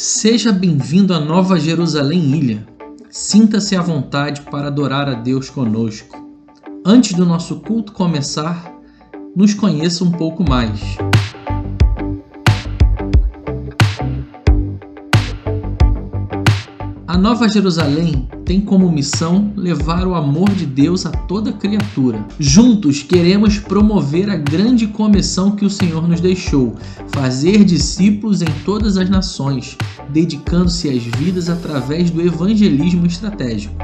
Seja bem-vindo à Nova Jerusalém Ilha. Sinta-se à vontade para adorar a Deus conosco. Antes do nosso culto começar, nos conheça um pouco mais. A Nova Jerusalém tem como missão levar o amor de Deus a toda criatura. Juntos queremos promover a grande comissão que o Senhor nos deixou, fazer discípulos em todas as nações, dedicando-se às vidas através do evangelismo estratégico.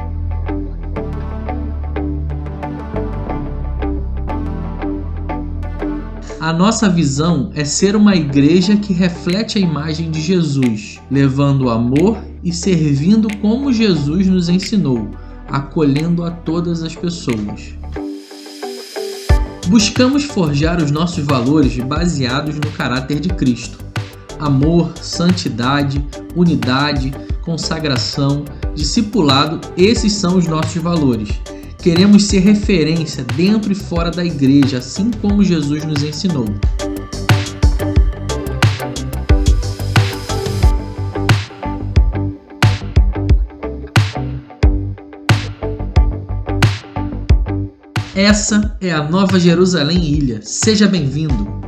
A nossa visão é ser uma igreja que reflete a imagem de Jesus, levando amor e servindo como Jesus nos ensinou, acolhendo a todas as pessoas. Buscamos forjar os nossos valores baseados no caráter de Cristo. Amor, santidade, unidade, consagração, discipulado, esses são os nossos valores. Queremos ser referência dentro e fora da igreja, assim como Jesus nos ensinou. Essa é a Nova Jerusalém Ilha. Seja bem-vindo!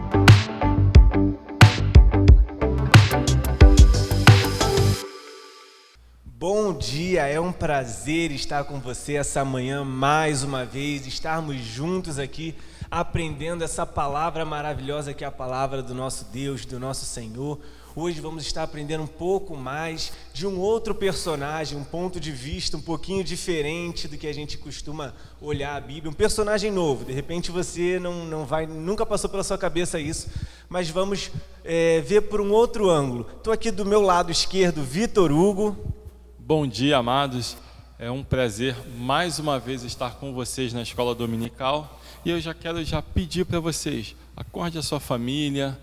Bom dia, é um prazer estar com você essa manhã mais uma vez, estarmos juntos aqui aprendendo essa palavra maravilhosa que é a palavra do nosso Deus, do nosso Senhor. Hoje vamos estar aprendendo um pouco mais de um outro personagem, um ponto de vista um pouquinho diferente do que a gente costuma olhar a Bíblia, um personagem novo. De repente você nunca passou pela sua cabeça isso, mas vamos ver por um outro ângulo. Estou aqui do meu lado esquerdo, Vitor Hugo. Bom dia, amados. É um prazer mais uma vez estar com vocês na escola dominical. E eu quero pedir para vocês, acorde a sua família,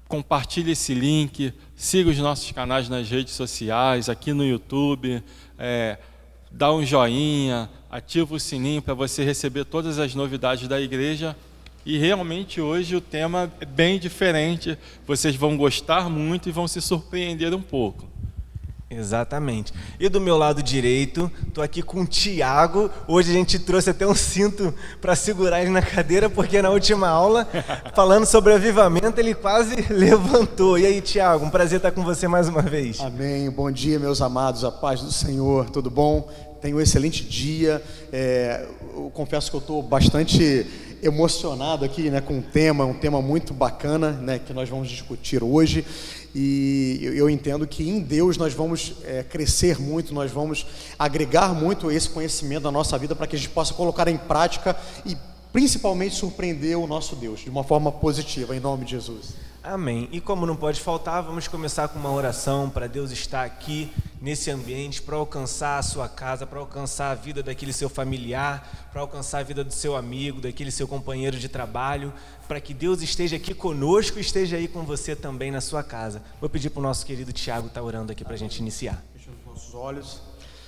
compartilhe esse link, siga os nossos canais nas redes sociais, aqui no YouTube, dá um joinha, ativa o sininho para você receber todas as novidades da igreja. E realmente hoje o tema é bem diferente, vocês vão gostar muito e vão se surpreender um pouco. Exatamente. E do meu lado direito, estou aqui com o Tiago. Hoje a gente trouxe até um cinto para segurar ele na cadeira, porque na última aula, falando sobre avivamento, ele quase levantou. E aí, Tiago, um prazer estar com você mais uma vez. Amém. Bom dia, meus amados, a paz do Senhor, tudo bom? Tenho um excelente dia. Eu confesso que eu estou bastante emocionado aqui, com um tema muito bacana, que nós vamos discutir hoje. E eu entendo que em Deus nós vamos crescer muito, nós vamos agregar muito esse conhecimento na nossa vida para que a gente possa colocar em prática e principalmente surpreender o nosso Deus de uma forma positiva, em nome de Jesus. Amém. E como não pode faltar, vamos começar com uma oração para Deus estar aqui nesse ambiente, para alcançar a sua casa, para alcançar a vida daquele seu familiar, para alcançar a vida do seu amigo, daquele seu companheiro de trabalho, para que Deus esteja aqui conosco e esteja aí com você também na sua casa. Vou pedir para o nosso querido Tiago estar orando aqui para a gente iniciar. Fechando os nossos olhos.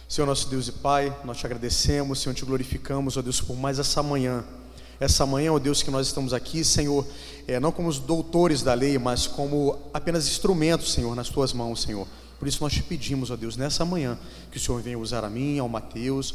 Senhor, nosso Deus e Pai, nós te agradecemos, Senhor, te glorificamos, ó Deus, por mais essa manhã. Essa manhã, ó Deus, que nós estamos aqui, Senhor, não como os doutores da lei, mas como apenas instrumentos, Senhor, nas tuas mãos, Senhor. Por isso nós te pedimos, ó Deus, nessa manhã, que o Senhor venha usar a mim, ao Mateus,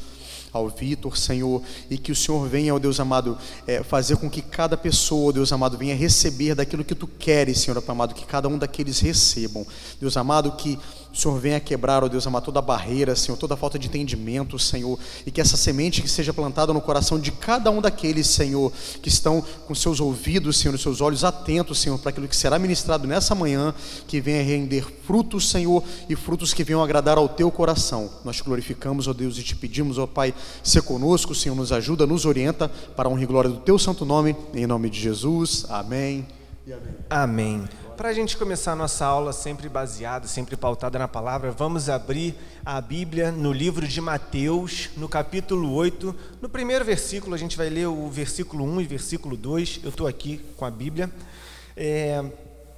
ao Vitor, Senhor, e que o Senhor venha, ó Deus amado, fazer com que cada pessoa, ó Deus amado, venha receber daquilo que tu queres, Senhor amado, que cada um daqueles recebam. Deus amado, que o Senhor venha quebrar, ó Deus amado, toda a barreira, Senhor, toda a falta de entendimento, Senhor, e que essa semente que seja plantada no coração de cada um daqueles, Senhor, que estão com seus ouvidos, Senhor, seus olhos atentos, Senhor, para aquilo que será ministrado nessa manhã, que venha render frutos, Senhor, e frutos que venham agradar ao teu coração. Nós te glorificamos, ó Deus, e te pedimos, ó Pai, ser conosco, Senhor, nos ajuda, nos orienta, para a honra e glória do teu santo nome, em nome de Jesus, amém e amém. Amém. Para a gente começar a nossa aula sempre baseada, sempre pautada na palavra, vamos abrir a Bíblia no livro de Mateus, no capítulo 8, no primeiro versículo. A gente vai ler o versículo 1 e versículo 2, eu estou aqui com a Bíblia.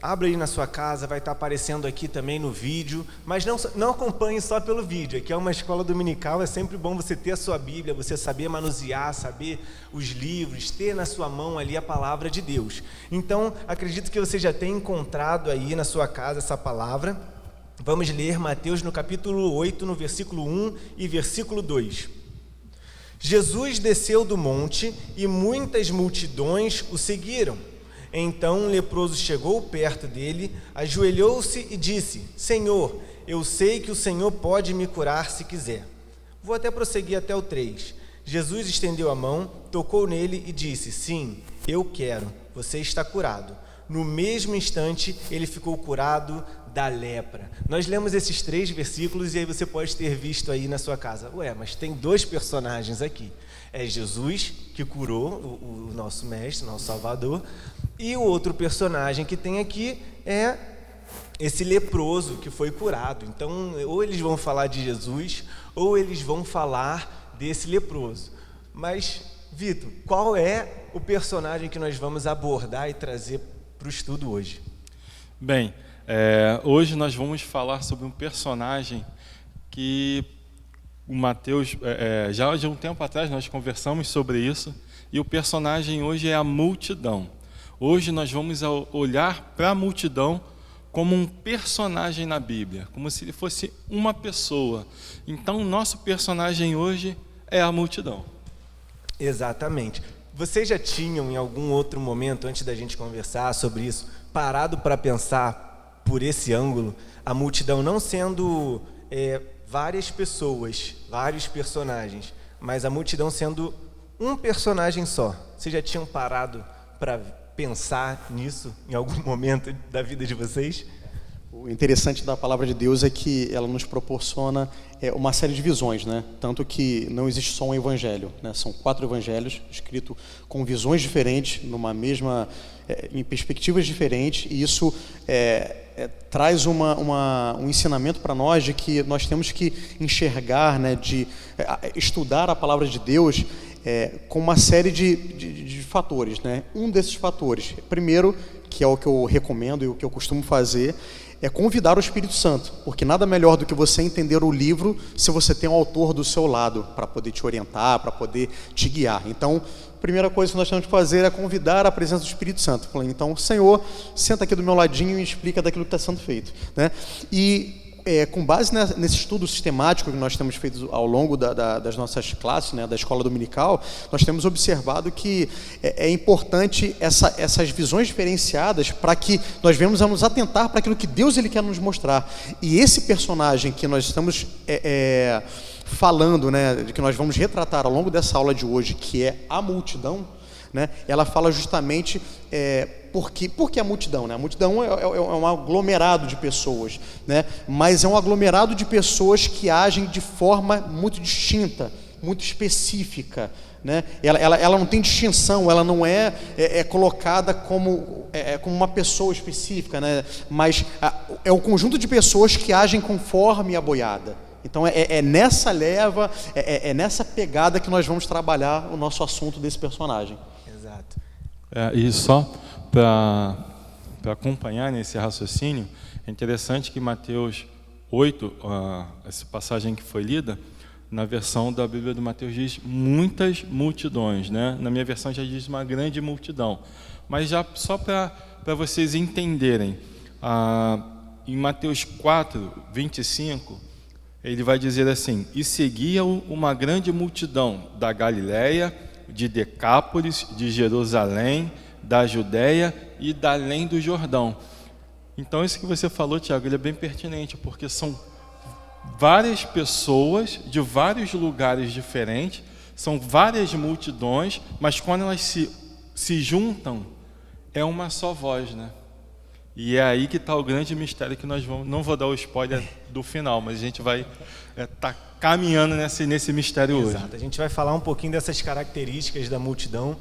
Abra aí na sua casa, vai estar aparecendo aqui também no vídeo, mas não acompanhe só pelo vídeo. Aqui é uma escola dominical, é sempre bom você ter a sua Bíblia, você saber manusear, saber os livros, ter na sua mão ali a palavra de Deus. Então, acredito que você já tenha encontrado aí na sua casa essa palavra. Vamos ler Mateus no capítulo 8, no versículo 1 e versículo 2. Jesus desceu do monte e muitas multidões o seguiram. Então um leproso chegou perto dele, ajoelhou-se e disse: Senhor, eu sei que o Senhor pode me curar se quiser. Vou até prosseguir até o 3. Jesus estendeu a mão, tocou nele e disse: Sim, eu quero, você está curado. No mesmo instante, ele ficou curado da lepra. Nós lemos esses 3 versículos e aí você pode ter visto aí na sua casa. Ué, mas tem 2 personagens aqui. É Jesus, que curou o nosso mestre, nosso Salvador, e o outro personagem que tem aqui é esse leproso que foi curado. Então, ou eles vão falar de Jesus, ou eles vão falar desse leproso. Mas, Vitor, qual é o personagem que nós vamos abordar e trazer para o estudo hoje? Bem, hoje nós vamos falar sobre um personagem que o Mateus, já de um tempo atrás nós conversamos sobre isso, e o personagem hoje é a multidão. Hoje nós vamos olhar para a multidão como um personagem na Bíblia, como se ele fosse uma pessoa. Então, o nosso personagem hoje é a multidão. Exatamente. Vocês já tinham, em algum outro momento, antes da gente conversar sobre isso, parado para pensar por esse ângulo, a multidão não sendo várias pessoas, vários personagens, mas a multidão sendo um personagem só? Vocês já tinham parado para pensar nisso em algum momento da vida de vocês? O interessante da palavra de Deus é que ela nos proporciona uma série de visões, né? Tanto que não existe só um evangelho, né? São 4 evangelhos escritos com visões diferentes, em perspectivas diferentes, e isso traz um ensinamento para nós de que nós temos que enxergar, né? De estudar a palavra de Deus com uma série de fatores, né? Um desses fatores, primeiro, que é o que eu recomendo e o que eu costumo fazer, é convidar o Espírito Santo, porque nada melhor do que você entender o livro se você tem um autor do seu lado para poder te orientar, para poder te guiar. Então, a primeira coisa que nós temos que fazer é convidar a presença do Espírito Santo. Então, Senhor, senta aqui do meu ladinho e explica daquilo que está sendo feito, né? E com base nesse estudo sistemático que nós temos feito ao longo das nossas classes, né, da escola dominical, nós temos observado que é importante essas visões diferenciadas para que nós venhamos a nos atentar para aquilo que Deus ele quer nos mostrar. E esse personagem que nós estamos falando, né, de que nós vamos retratar ao longo dessa aula de hoje, que é a multidão, né, ela fala justamente por que a multidão, né? A multidão é um aglomerado de pessoas, né? Mas é um aglomerado de pessoas que agem de forma muito distinta, muito específica, né? Ela não tem distinção, ela não é colocada como uma pessoa específica, né? Mas é um conjunto de pessoas que agem conforme a boiada. Então nessa leva, nessa pegada que nós vamos trabalhar o nosso assunto desse personagem. Exato. E só para acompanhar nesse raciocínio, é interessante que Mateus 8, essa passagem que foi lida, na versão da Bíblia do Mateus diz muitas multidões, né? Na minha versão já diz uma grande multidão. Mas já só para vocês entenderem, em Mateus 4, 25, ele vai dizer assim: e seguia-o uma grande multidão da Galiléia, de Decápolis, de Jerusalém, da Judéia e da além do Jordão. Então isso que você falou, Tiago, ele é bem pertinente, porque são várias pessoas de vários lugares diferentes, são várias multidões, mas quando elas se juntam, é uma só voz, né? E é aí que está o grande mistério que nós vamos... Não vou dar o spoiler do final, mas a gente vai estar caminhando nesse mistério hoje. Exato. A gente vai falar um pouquinho dessas características da multidão.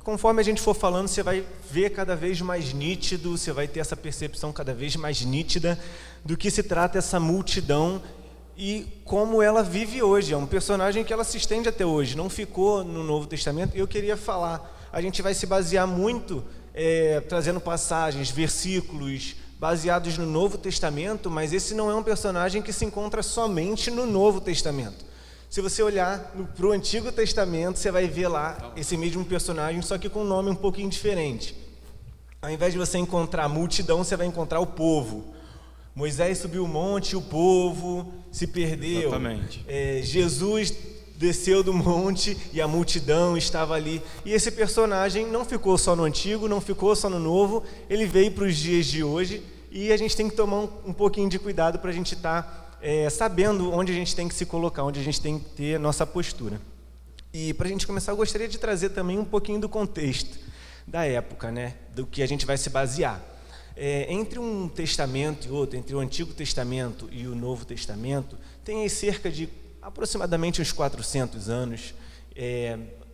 Conforme a gente for falando, você vai ver cada vez mais nítido, você vai ter essa percepção cada vez mais nítida do que se trata essa multidão e como ela vive hoje. É um personagem que ela se estende até hoje, não ficou no Novo Testamento. E eu queria falar, a gente vai se basear muito, trazendo passagens, versículos baseados no Novo Testamento, mas esse não é um personagem que se encontra somente no Novo Testamento. Se você olhar para o Antigo Testamento, você vai ver lá esse mesmo personagem, só que com um nome um pouquinho diferente. Ao invés de você encontrar a multidão, você vai encontrar o povo. Moisés subiu o monte, o povo se perdeu. Exatamente. Jesus desceu do monte e a multidão estava ali. E esse personagem não ficou só no Antigo, não ficou só no Novo, ele veio para os dias de hoje e a gente tem que tomar um pouquinho de cuidado para a gente estar sabendo onde a gente tem que se colocar, onde a gente tem que ter a nossa postura. E para a gente começar, eu gostaria de trazer também um pouquinho do contexto da época, né? Do que a gente vai se basear. Entre um testamento e outro, entre o Antigo Testamento e o Novo Testamento, tem aí cerca de aproximadamente uns 400 anos,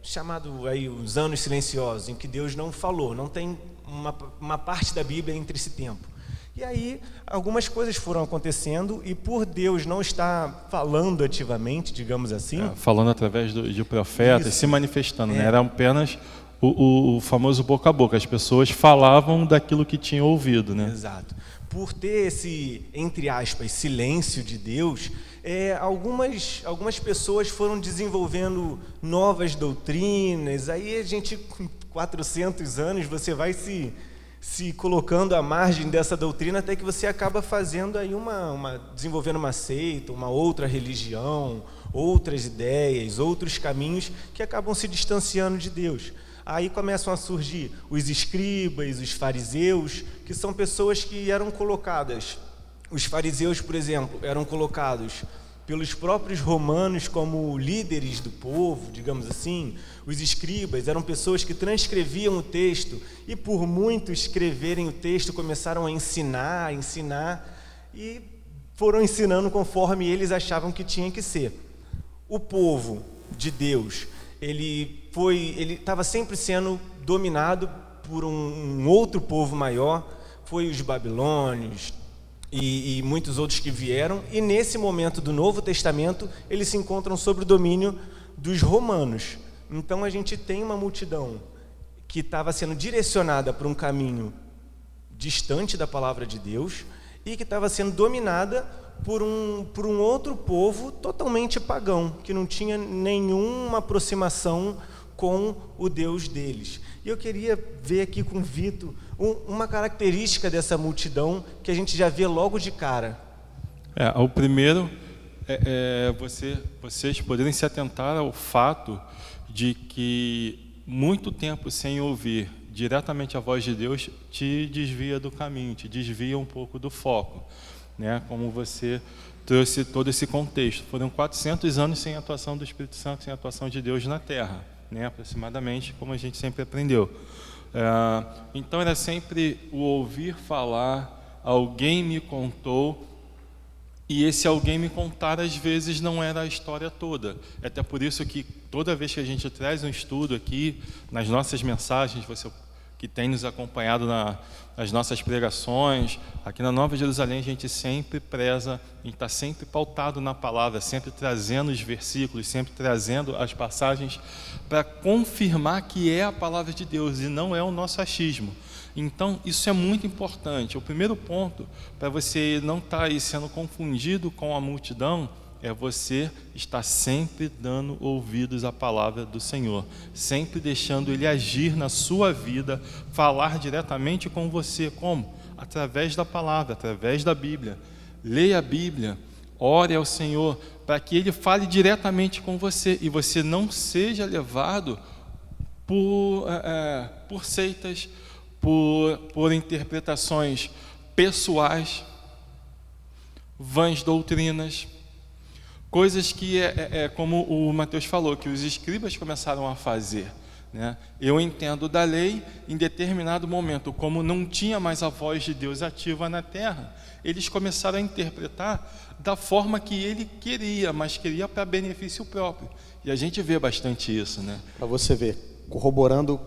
chamado aí os anos silenciosos, em que Deus não falou, não tem uma parte da Bíblia entre esse tempo. E aí algumas coisas foram acontecendo e por Deus não estar falando ativamente, digamos assim... falando através de profetas, se manifestando, né? Era apenas o famoso boca a boca, as pessoas falavam daquilo que tinham ouvido, né? Exato. Por ter esse, entre aspas, silêncio de Deus, algumas pessoas foram desenvolvendo novas doutrinas, aí a gente, com 400 anos, você vai se colocando à margem dessa doutrina até que você acaba fazendo aí desenvolvendo uma seita, uma outra religião, outras ideias, outros caminhos que acabam se distanciando de Deus. Aí começam a surgir os escribas, os fariseus, que são pessoas que eram colocadas. Os fariseus, por exemplo, eram colocados pelos próprios romanos como líderes do povo, digamos assim. Os escribas eram pessoas que transcreviam o texto e por muito escreverem o texto começaram a ensinar e foram ensinando conforme eles achavam que tinha que ser. O povo de Deus, ele estava sempre sendo dominado por um outro povo maior, foi os babilônios e muitos outros que vieram, e nesse momento do Novo Testamento eles se encontram sob o domínio dos romanos. Então a gente tem uma multidão que estava sendo direcionada para um caminho distante da palavra de Deus e que estava sendo dominada por um outro povo totalmente pagão, que não tinha nenhuma aproximação com o Deus deles. E eu queria ver aqui com o Vitor uma característica dessa multidão que a gente já vê logo de cara. O primeiro vocês poderem se atentar ao fato de que muito tempo sem ouvir diretamente a voz de Deus te desvia do caminho, te desvia um pouco do foco, né? Como você trouxe todo esse contexto. Foram 400 anos sem a atuação do Espírito Santo, sem a atuação de Deus na Terra, né? Aproximadamente, como a gente sempre aprendeu. Então era sempre o ouvir falar, alguém me contou, e esse alguém me contar às vezes não era a história toda. É até por isso que toda vez que a gente traz um estudo aqui, nas nossas mensagens, você que tem nos acompanhado nas nossas pregações, aqui na Nova Jerusalém a gente sempre preza, a gente está sempre pautado na palavra, sempre trazendo os versículos, sempre trazendo as passagens para confirmar que é a palavra de Deus e não é o nosso achismo. Então, isso é muito importante. O primeiro ponto, para você não estar aí sendo confundido com a multidão, é você estar sempre dando ouvidos à palavra do Senhor, sempre deixando Ele agir na sua vida, falar diretamente com você. Como? Através da palavra, através da Bíblia. Leia a Bíblia, ore ao Senhor, para que Ele fale diretamente com você e você não seja levado por seitas, por interpretações pessoais, vãs doutrinas, coisas que como o Mateus falou, que os escribas começaram a fazer, né? Eu entendo da lei, em determinado momento, como não tinha mais a voz de Deus ativa na terra, eles começaram a interpretar da forma que ele queria, mas queria para benefício próprio. E a gente vê bastante isso, né? Para você ver, corroborando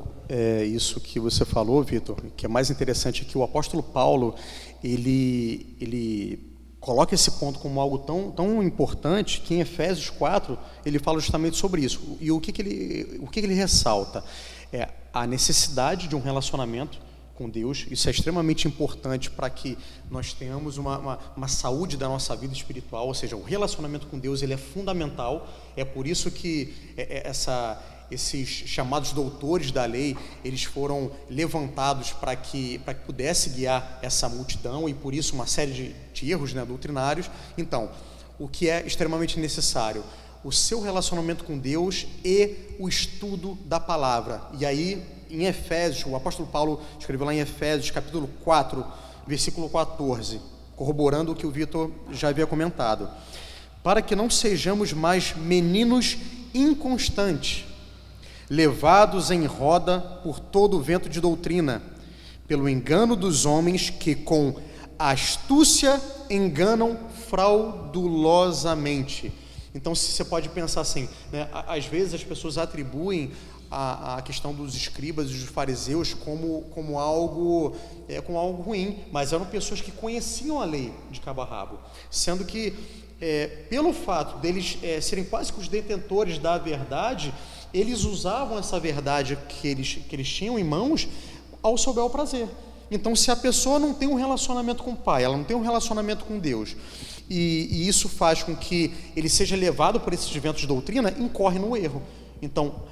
isso que você falou, Vitor, que é mais interessante que o apóstolo Paulo, ele coloca esse ponto como algo tão importante que em Efésios 4 ele fala justamente sobre isso. E o que ele ressalta? A necessidade de um relacionamento com Deus. Isso é extremamente importante para que nós tenhamos uma saúde da nossa vida espiritual, ou seja, o relacionamento com Deus ele é fundamental. É por isso que esses chamados doutores da lei, eles foram levantados para que pudesse guiar essa multidão, e por isso uma série de erros, né, doutrinários. Então, o que é extremamente necessário? O seu relacionamento com Deus e o estudo da palavra. E aí, em Efésios, o apóstolo Paulo escreveu lá em Efésios, capítulo 4, versículo 14, corroborando o que o Vitor já havia comentado. Para que não sejamos mais meninos inconstantes, levados em roda por todo o vento de doutrina, pelo engano dos homens que com astúcia enganam fraudulosamente. Então, você pode pensar assim, né? Às vezes as pessoas atribuem a questão dos escribas e dos fariseus como algo ruim, mas eram pessoas que conheciam a lei de cabo a rabo, sendo que pelo fato deles serem quase que os detentores da verdade, eles usavam essa verdade que eles tinham em mãos ao seu bel prazer. Então, se a pessoa não tem um relacionamento com o Pai, ela não tem um relacionamento com Deus, e isso faz com que ele seja levado por esses ventos de doutrina, incorre no erro. Então,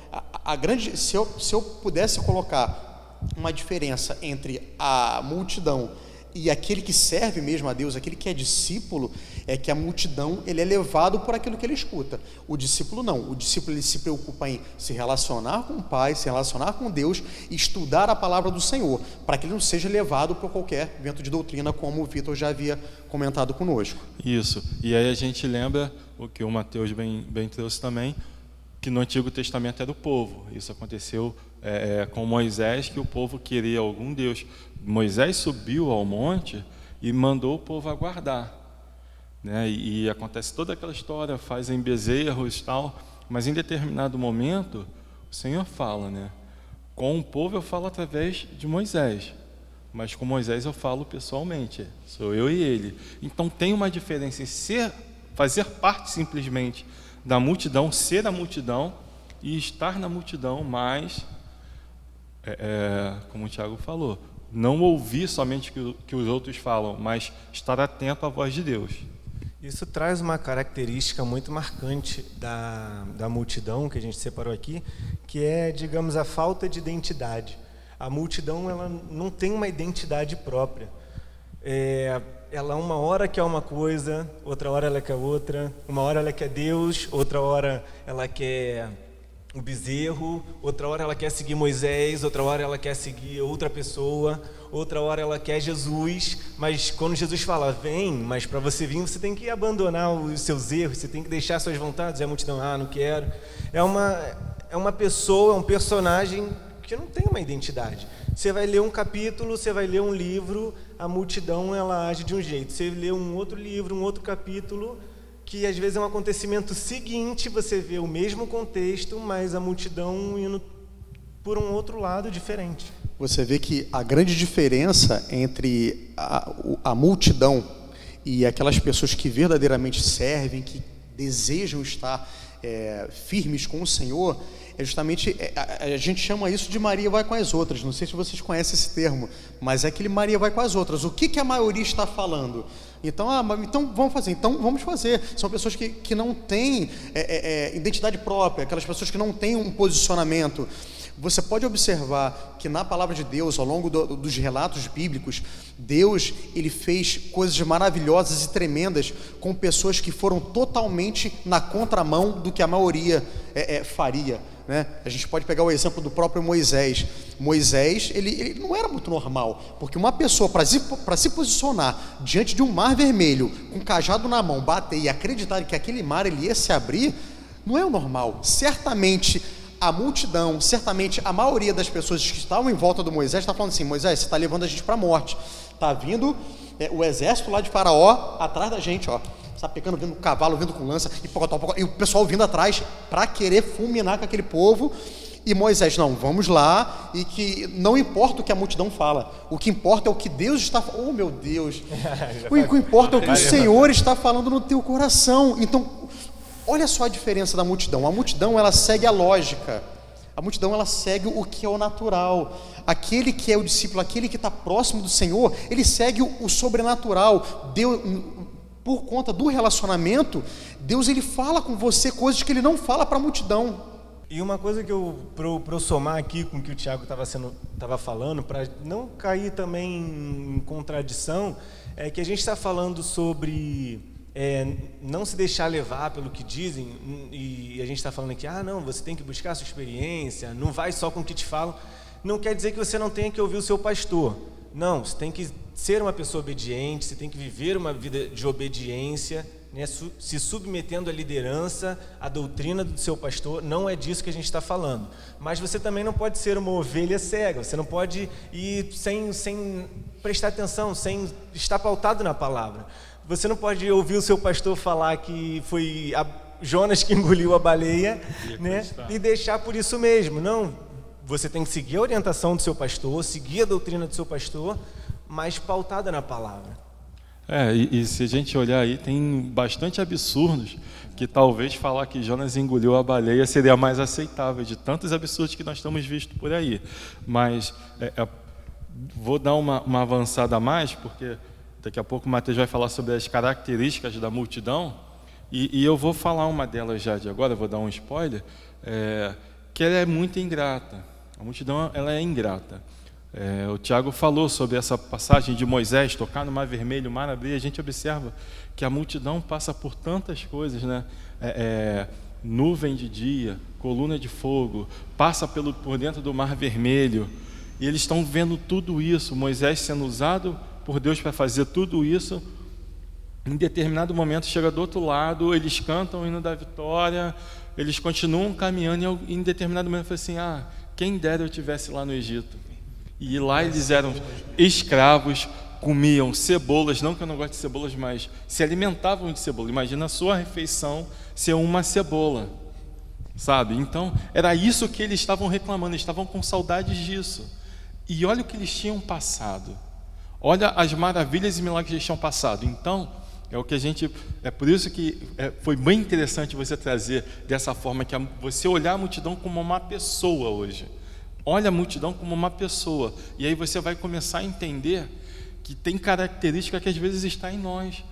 se eu pudesse colocar uma diferença entre a multidão e aquele que serve mesmo a Deus, aquele que é discípulo, é que a multidão, ele é levado por aquilo que ele escuta. O discípulo não. O discípulo, ele se preocupa em se relacionar com o Pai, se relacionar com Deus e estudar a palavra do Senhor, para que ele não seja levado por qualquer vento de doutrina, como o Vitor já havia comentado conosco. Isso. E aí a gente lembra o que o Mateus bem trouxe também, que no Antigo Testamento era o povo. Isso aconteceu com Moisés, que o povo queria algum Deus. Moisés subiu ao monte e mandou o povo aguardar, né? E acontece toda aquela história, fazem bezerros e tal, mas em determinado momento o Senhor fala, né? Com o povo eu falo através de Moisés, mas com Moisés eu falo pessoalmente, sou eu e ele. Então tem uma diferença em fazer parte simplesmente da multidão, ser a multidão, e estar na multidão, mas como o Tiago falou, não ouvir somente o que os outros falam, mas estar atento à voz de Deus. Isso traz uma característica muito marcante da multidão que a gente separou aqui, que é, digamos, a falta de identidade. A multidão, ela não tem uma identidade própria. Ela uma hora quer uma coisa, outra hora ela quer outra, uma hora ela quer Deus, outra hora ela quer o bezerro, outra hora ela quer seguir Moisés, outra hora ela quer seguir outra pessoa, outra hora ela quer Jesus, mas quando Jesus fala, vem, mas para você vir você tem que abandonar os seus erros, você tem que deixar suas vontades, e a multidão, não quero. É uma pessoa, um personagem que não tem uma identidade. Você vai ler um capítulo, você vai ler um livro, a multidão ela age de um jeito. Você lê um outro livro, um outro capítulo, que às vezes é um acontecimento seguinte, você vê o mesmo contexto, mas a multidão indo por um outro lado diferente. Você vê que a grande diferença entre a multidão e aquelas pessoas que verdadeiramente servem, que desejam estar firmes com o Senhor, é justamente, a gente chama isso de Maria vai com as outras. Não sei se vocês conhecem esse termo, mas é aquele Maria vai com as outras. O que a maioria está falando? Então, então vamos fazer, então vamos fazer. São pessoas que não têm identidade própria, aquelas pessoas que não têm um posicionamento. Você pode observar que na palavra de Deus, ao longo dos relatos bíblicos, Deus, ele fez coisas maravilhosas e tremendas com pessoas que foram totalmente na contramão do que a maioria faria, né? A gente pode pegar o exemplo do próprio Moisés. Moisés, ele não era muito normal, porque uma pessoa, para se posicionar diante de um mar vermelho, com um cajado na mão, bater e acreditar que aquele mar ele ia se abrir, não é o normal. Certamente a multidão, certamente a maioria das pessoas que estavam em volta do Moisés está falando assim, Moisés, você está levando a gente para a morte, está vindo o exército lá de Faraó atrás da gente, está pegando, vindo com cavalo, vindo com lança, e o pessoal vindo atrás para querer fulminar com aquele povo. E Moisés, não, vamos lá, e que não importa o que a multidão fala, o que importa é o que Deus está falando. Oh meu Deus, o que importa é o que o Senhor está falando no teu coração. Então, olha só a diferença da multidão. A multidão, ela segue a lógica. A multidão, ela segue o que é o natural. Aquele que é o discípulo, aquele que está próximo do Senhor, ele segue o sobrenatural. Deus, por conta do relacionamento, Deus, ele fala com você coisas que ele não fala para a multidão. E uma coisa que para eu somar aqui com o que o Tiago estava falando, para não cair também em contradição, é que a gente está falando sobre não se deixar levar pelo que dizem, e a gente está falando aqui, não, você tem que buscar a sua experiência, não vai só com o que te falam. Não quer dizer que você não tenha que ouvir o seu pastor. Não, você tem que ser uma pessoa obediente, você tem que viver uma vida de obediência, né, se submetendo à liderança, à doutrina do seu pastor. Não é disso que a gente está falando. Mas você também não pode ser uma ovelha cega, você não pode ir sem prestar atenção, sem estar pautado na palavra. Você não pode ouvir o seu pastor falar que foi Jonas que engoliu a baleia, né, e deixar por isso mesmo. Não, você tem que seguir a orientação do seu pastor, seguir a doutrina do seu pastor, mas pautada na palavra. E se a gente olhar aí, tem bastante absurdos que talvez falar que Jonas engoliu a baleia seria mais aceitável, de tantos absurdos que nós estamos visto por aí. Mas vou dar uma avançada a mais, porque daqui a pouco o Mateus vai falar sobre as características da multidão, e eu vou falar uma delas já de agora, vou dar um spoiler, que ela é muito ingrata. A multidão, ela é ingrata. O Tiago falou sobre essa passagem de Moisés tocar no Mar Vermelho, o mar abrir. A gente observa que a multidão passa por tantas coisas, né? Nuvem de dia, coluna de fogo, passa por dentro do Mar Vermelho, e eles estão vendo tudo isso, Moisés sendo usado por Deus para fazer tudo isso. Em determinado momento chega do outro lado, eles cantam o hino da vitória, eles continuam caminhando, e em determinado momento fala assim, quem dera eu estivesse lá no Egito. E lá eles eram escravos, comiam cebolas, não que eu não goste de cebolas, mas se alimentavam de cebola. Imagina a sua refeição ser uma cebola, sabe? Então, era isso que eles estavam reclamando, eles estavam com saudades disso. E olha o que eles tinham passado. Olha as maravilhas e milagres que eles tinham passado. Então, é por isso que foi bem interessante você trazer dessa forma, que você olhar a multidão como uma pessoa hoje. Olha a multidão como uma pessoa, e aí você vai começar a entender que tem característica que às vezes está em nós.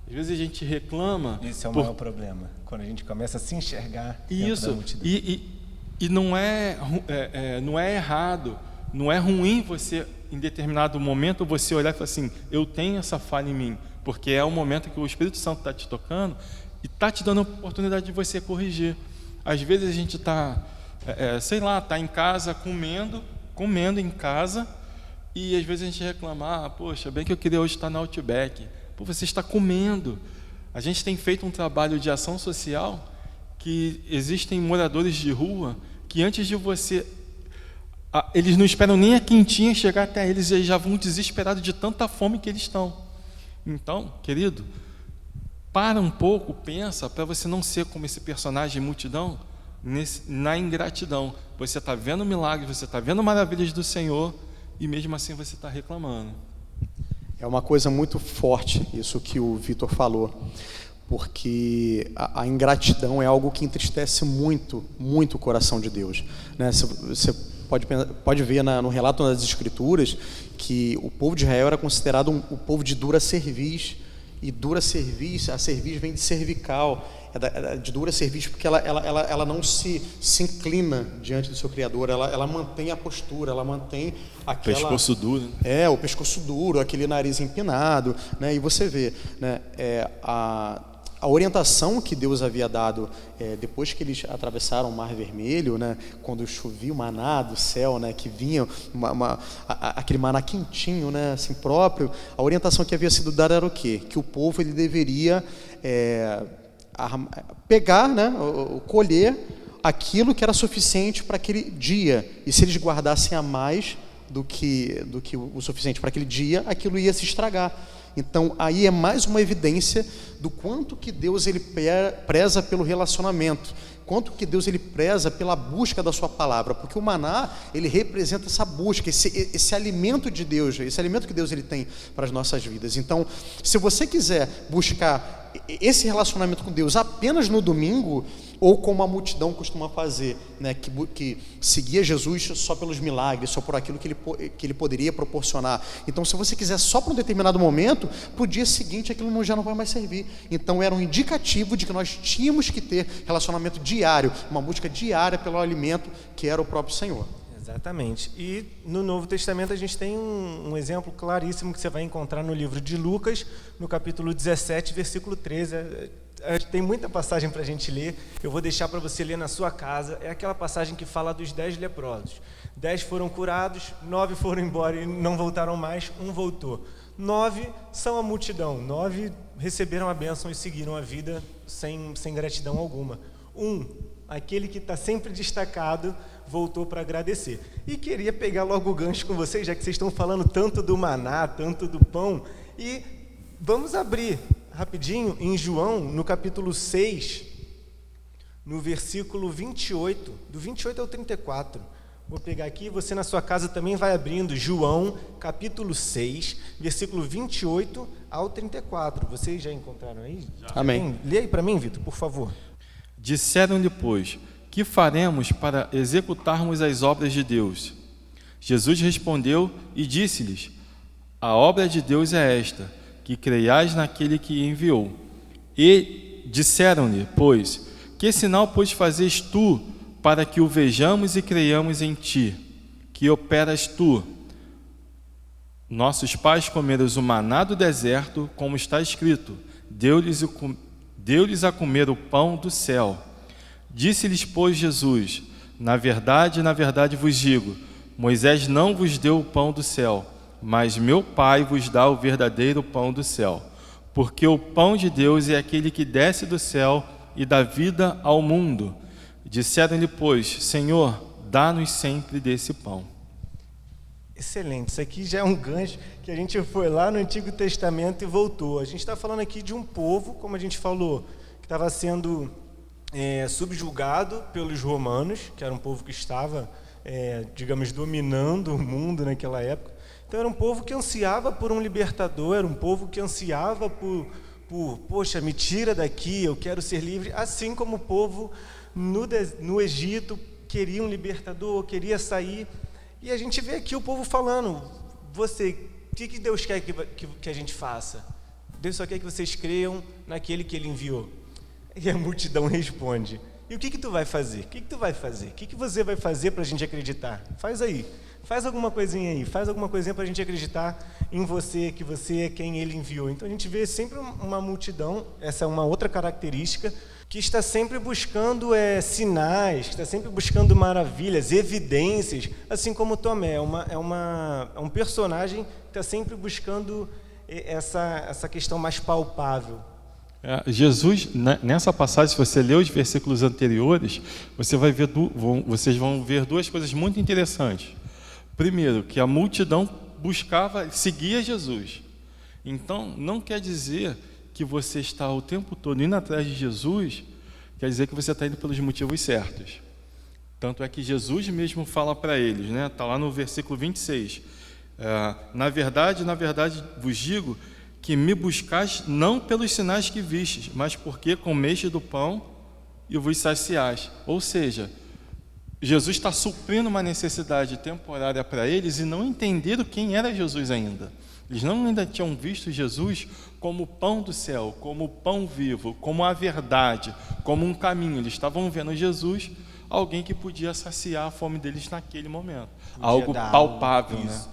Às vezes a gente reclama. Esse é o maior problema, quando a gente começa a se enxergar dentro da multidão. E não é errado, não é ruim você, em determinado momento, você olhar e falar assim, eu tenho essa falha em mim, porque é o momento que o Espírito Santo está te tocando e está te dando a oportunidade de você corrigir. Às vezes a gente está... está em casa comendo em casa, e às vezes a gente reclama, poxa, bem que eu queria hoje estar na Outback. Você está comendo. A gente tem feito um trabalho de ação social, que existem moradores de rua, que antes de você, eles não esperam nem a quentinha chegar até eles, e já vão desesperados de tanta fome que eles estão. Então, querido, para um pouco, pensa, para você não ser como esse personagem multidão, na ingratidão. Você está vendo milagres, você está vendo maravilhas do Senhor, e mesmo assim você está reclamando. É uma coisa muito forte isso que o Vitor falou, porque a ingratidão é algo que entristece muito, muito o coração de Deus, né? Você pode ver no relato das Escrituras que o povo de Israel era considerado o povo de dura cerviz, e dura cerviz, a cerviz vem de cervical, de dura cerviz, porque ela não se inclina diante do seu Criador, ela mantém a postura, ela mantém aquela... Pescoço duro. O pescoço duro, aquele nariz empinado, né? E você vê, né, a orientação que Deus havia dado depois que eles atravessaram o Mar Vermelho, né, quando chovia o maná do céu, né, que vinha aquele maná quentinho, né, assim próprio, a orientação que havia sido dada era o quê? Que o povo ele deveria pegar, né, colher aquilo que era suficiente para aquele dia, e se eles guardassem a mais do que o suficiente para aquele dia, aquilo ia se estragar. Então, aí é mais uma evidência do quanto que Deus ele preza pelo relacionamento, quanto que Deus ele preza pela busca da sua palavra, porque o maná, ele representa essa busca, esse alimento de Deus, esse alimento que Deus ele tem para as nossas vidas. Então, se você quiser buscar esse relacionamento com Deus apenas no domingo, ou como a multidão costuma fazer, né, que seguia Jesus só pelos milagres, só por aquilo que ele poderia proporcionar. Então, se você quiser só para um determinado momento, para o dia seguinte aquilo já não vai mais servir. Então, era um indicativo de que nós tínhamos que ter relacionamento diário, uma busca diária pelo alimento que era o próprio Senhor. Exatamente. E no Novo Testamento a gente tem um exemplo claríssimo que você vai encontrar no livro de Lucas, no capítulo 17, versículo 13. Tem muita passagem para a gente ler, eu vou deixar para você ler na sua casa. É aquela passagem que fala dos 10 leprosos. 10 foram curados, 9 foram embora e não voltaram mais, 1 voltou. 9 são a multidão, 9 receberam a bênção e seguiram a vida sem gratidão alguma. 1, aquele que está sempre destacado, voltou para agradecer. E queria pegar logo o gancho com vocês, já que vocês estão falando tanto do maná, tanto do pão, e vamos abrir rapidinho em João, no capítulo 6, no versículo 28, do 28 ao 34. Vou pegar aqui, você na sua casa também vai abrindo João, capítulo 6, versículo 28 ao 34. Vocês já encontraram aí? Já. Amém. Lê aí para mim, Vitor, por favor. Disseram-lhe, pois, que faremos para executarmos as obras de Deus? Jesus respondeu e disse-lhes: a obra de Deus é esta, que creiais naquele que enviou. E disseram-lhe, pois, que sinal, pois, fazes tu, para que o vejamos e creiamos em ti? Que operas tu? Nossos pais comeram o maná do deserto, como está escrito, deu-lhes a comer o pão do céu. Disse-lhes, pois, Jesus: na verdade vos digo, Moisés não vos deu o pão do céu, mas meu Pai vos dá o verdadeiro pão do céu. Porque o pão de Deus é aquele que desce do céu e dá vida ao mundo. Disseram-lhe, pois, Senhor, dá-nos sempre desse pão. Excelente, isso aqui já é um gancho que a gente foi lá no Antigo Testamento e voltou. A gente está falando aqui de um povo, como a gente falou, que estava sendo subjugado pelos romanos, que era um povo que estava, digamos, dominando o mundo naquela época. Então era um povo que ansiava por um libertador, era um povo que ansiava por poxa, me tira daqui, eu quero ser livre, assim como o povo no Egito queria um libertador, queria sair. E a gente vê aqui o povo falando, o que Deus quer que a gente faça? Deus só quer que vocês creiam naquele que Ele enviou. E a multidão responde, e o que tu vai fazer? O que tu vai fazer? O que você vai fazer para a gente acreditar? Faz aí, faz alguma coisinha aí, faz alguma coisinha para a gente acreditar em você, que você é quem Ele enviou. Então a gente vê sempre uma multidão, essa é uma outra característica, que está sempre buscando sinais, que está sempre buscando maravilhas, evidências, assim como Tomé, é um personagem que está sempre buscando essa questão mais palpável. Jesus, nessa passagem, se você ler os versículos anteriores, vocês vão ver duas coisas muito interessantes. Primeiro, que a multidão seguia Jesus. Então, não quer dizer que você está o tempo todo indo atrás de Jesus, quer dizer que você está indo pelos motivos certos. Tanto é que Jesus mesmo fala para eles, né? Está lá no versículo 26. Na verdade vos digo que me buscais não pelos sinais que vistes, mas porque comeste do pão e vos saciais. Ou seja, Jesus está suprindo uma necessidade temporária para eles e não entenderam quem era Jesus ainda. Eles ainda tinham visto Jesus como o pão do céu, como o pão vivo, como a verdade, como um caminho. Eles estavam vendo Jesus, alguém que podia saciar a fome deles naquele momento. Algo palpável, né?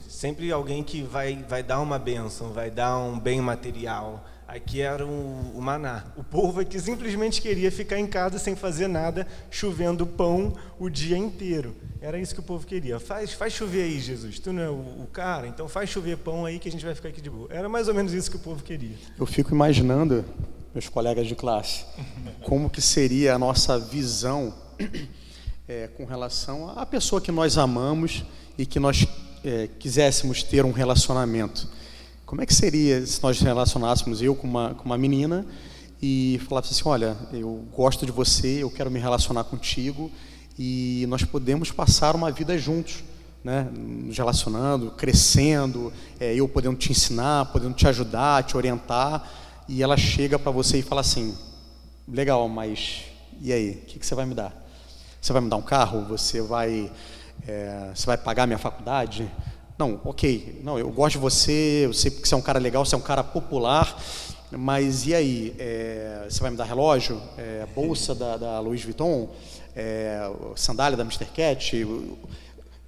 Sempre alguém que vai dar uma bênção, vai dar um bem material. Aqui era o maná. O povo aqui simplesmente queria ficar em casa sem fazer nada, chovendo pão o dia inteiro. Era isso que o povo queria. Faz chover aí, Jesus. Tu não é o cara? Então faz chover pão aí que a gente vai ficar aqui de boa. Era mais ou menos isso que o povo queria. Eu fico imaginando, meus colegas de classe, como que seria a nossa visão com relação à pessoa que nós amamos e que nós quiséssemos ter um relacionamento. Como é que seria se nós relacionássemos eu com uma menina e falasse assim, olha, eu gosto de você, eu quero me relacionar contigo e nós podemos passar uma vida juntos, né? Nos relacionando, crescendo, eu podendo te ensinar, podendo te ajudar, te orientar, e ela chega para você e fala assim, legal, mas E aí, o que você vai me dar? Você vai me dar um carro? Você vai pagar minha faculdade? Não, ok, não, eu gosto de você, eu sei que você é um cara legal, você é um cara popular, mas e aí? Você vai me dar relógio? Bolsa da Louis Vuitton? Sandália da Mr. Cat?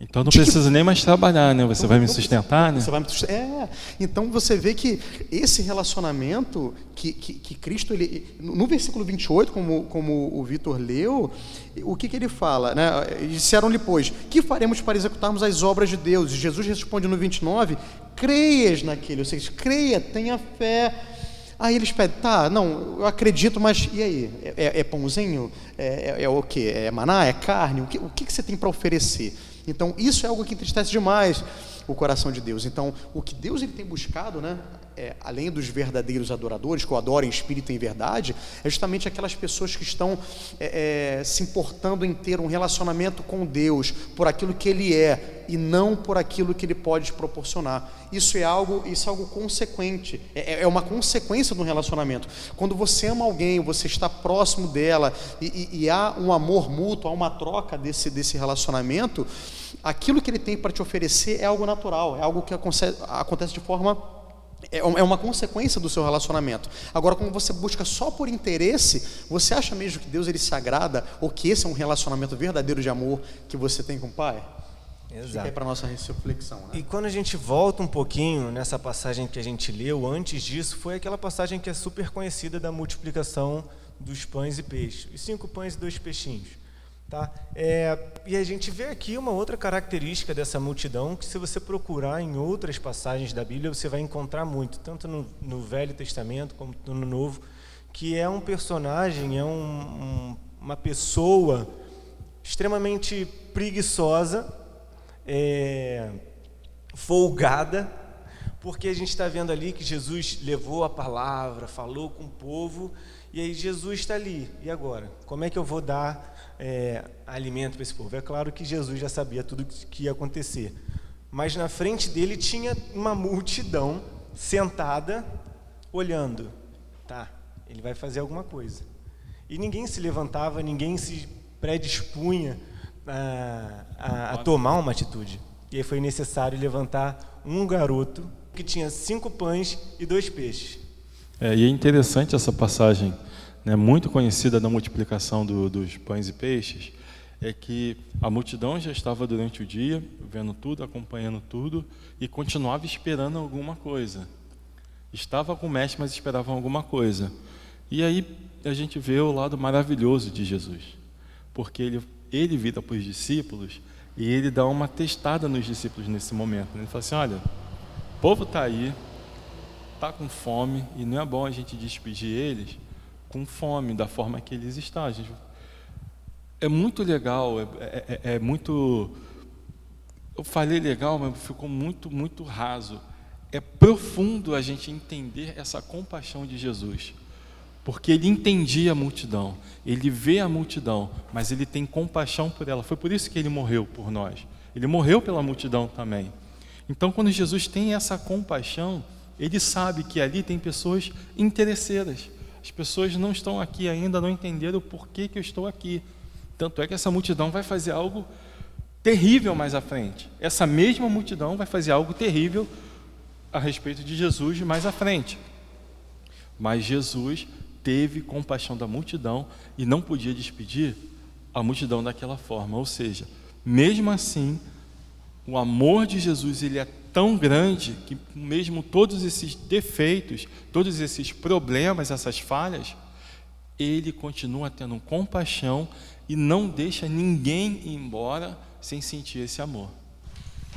Então não precisa nem mais trabalhar, né? Você vai me sustentar, né? Você vai me sustentar. Então você vê que esse relacionamento que Cristo, no versículo 28, como o Vitor leu, o que ele fala, né? Disseram-lhe, pois, que faremos para executarmos as obras de Deus? E Jesus responde no 29, creias naquele, ou seja, creia, tenha fé. Aí eles pedem, tá, não, eu acredito, mas e aí? É pãozinho? É o quê? É maná? É carne? O que você tem para oferecer? Então, isso é algo que entristece demais o coração de Deus. Então, o que Deus ele tem buscado, né, além dos verdadeiros adoradores, que o adoram em espírito e em verdade, é justamente aquelas pessoas que estão se importando em ter um relacionamento com Deus por aquilo que Ele é e não por aquilo que Ele pode proporcionar. Isso é algo consequente, é uma consequência do relacionamento. Quando você ama alguém, você está próximo dela e há um amor mútuo, há uma troca desse relacionamento, aquilo que Ele tem para te oferecer é algo natural, é algo que acontece de forma... É uma consequência do seu relacionamento. Agora, quando você busca só por interesse, você acha mesmo que Deus ele se agrada, ou que esse é um relacionamento verdadeiro de amor que você tem com o Pai? Exato. Fica aí para a nossa reflexão, né? E quando a gente volta um pouquinho nessa passagem que a gente leu, antes disso, foi aquela passagem que é super conhecida da multiplicação dos pães e peixes. Os 5 pães e 2 peixinhos. Tá? E a gente vê aqui uma outra característica dessa multidão que, se você procurar em outras passagens da Bíblia, você vai encontrar muito, tanto no Velho Testamento como no Novo, que é um personagem, uma pessoa extremamente preguiçosa, folgada, porque a gente está vendo ali que Jesus levou a palavra, falou com o povo, e aí Jesus está ali. E agora? Como é que eu vou dar alimento para esse povo? É claro que Jesus já sabia tudo que ia acontecer, mas na frente dele tinha uma multidão sentada, olhando. Tá, ele vai fazer alguma coisa. E ninguém se levantava, ninguém se predispunha a tomar uma atitude. E aí foi necessário levantar um garoto que tinha 5 pães e 2 peixes. E é interessante essa passagem, né, muito conhecida da multiplicação dos pães e peixes, é que a multidão já estava durante o dia, vendo tudo, acompanhando tudo, e continuava esperando alguma coisa. Estava com o mestre, mas esperavam alguma coisa. E aí a gente vê o lado maravilhoso de Jesus, porque ele vira para os discípulos e ele dá uma testada nos discípulos nesse momento. Ele fala assim, olha, o povo está aí, está com fome, e não é bom a gente despedir eles com fome, da forma que eles estão. É muito legal, é muito... Eu falei legal, mas ficou muito, muito raso. É profundo a gente entender essa compaixão de Jesus, porque ele entendia a multidão, ele vê a multidão, mas ele tem compaixão por ela. Foi por isso que ele morreu por nós. Ele morreu pela multidão também. Então, quando Jesus tem essa compaixão, ele sabe que ali tem pessoas interesseiras. As pessoas não estão aqui ainda, não entenderam o porquê que eu estou aqui. Tanto é que essa multidão vai fazer algo terrível mais à frente. Essa mesma multidão vai fazer algo terrível a respeito de Jesus mais à frente. Mas Jesus teve compaixão da multidão e não podia despedir a multidão daquela forma. Ou seja, mesmo assim, o amor de Jesus ele é tão grande que mesmo todos esses defeitos, todos esses problemas, essas falhas, ele continua tendo compaixão e não deixa ninguém ir embora sem sentir esse amor.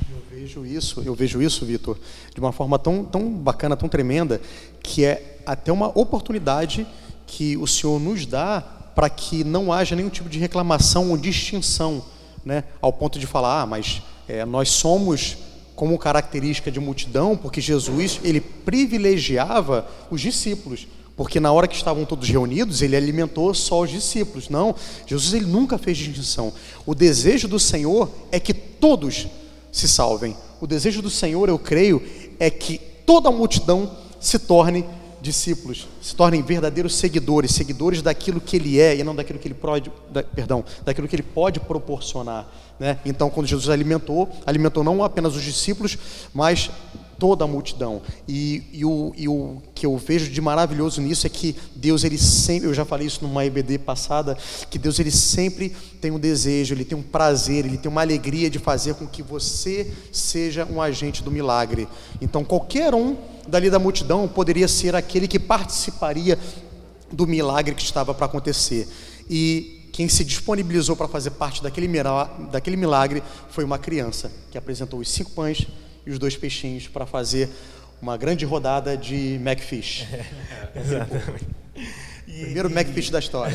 Eu vejo isso, Vitor, de uma forma tão bacana, tão tremenda, que é até uma oportunidade que o Senhor nos dá para que não haja nenhum tipo de reclamação ou distinção, né? Ao ponto de falar, mas nós somos como característica de multidão, porque Jesus, ele privilegiava os discípulos, porque na hora que estavam todos reunidos, ele alimentou só os discípulos. Não, Jesus ele nunca fez distinção. O desejo do Senhor é que todos se salvem. O desejo do Senhor, eu creio, é que toda a multidão se torne discípulos, se tornem verdadeiros seguidores daquilo que ele é e não daquilo que ele pode, daquilo que ele pode proporcionar, né? Então, quando Jesus alimentou não apenas os discípulos, mas toda a multidão. E o que eu vejo de maravilhoso nisso é que Deus, ele sempre, eu já falei isso numa EBD passada, que Deus, ele sempre tem um desejo, ele tem um prazer, ele tem uma alegria de fazer com que você seja um agente do milagre. Então, qualquer um dali da multidão poderia ser aquele que participaria do milagre que estava para acontecer. E quem se disponibilizou para fazer parte daquele milagre foi uma criança, que apresentou os 5 pães e os 2 peixinhos para fazer uma grande rodada de Macfish. Exatamente. Primeiro Macfish da história.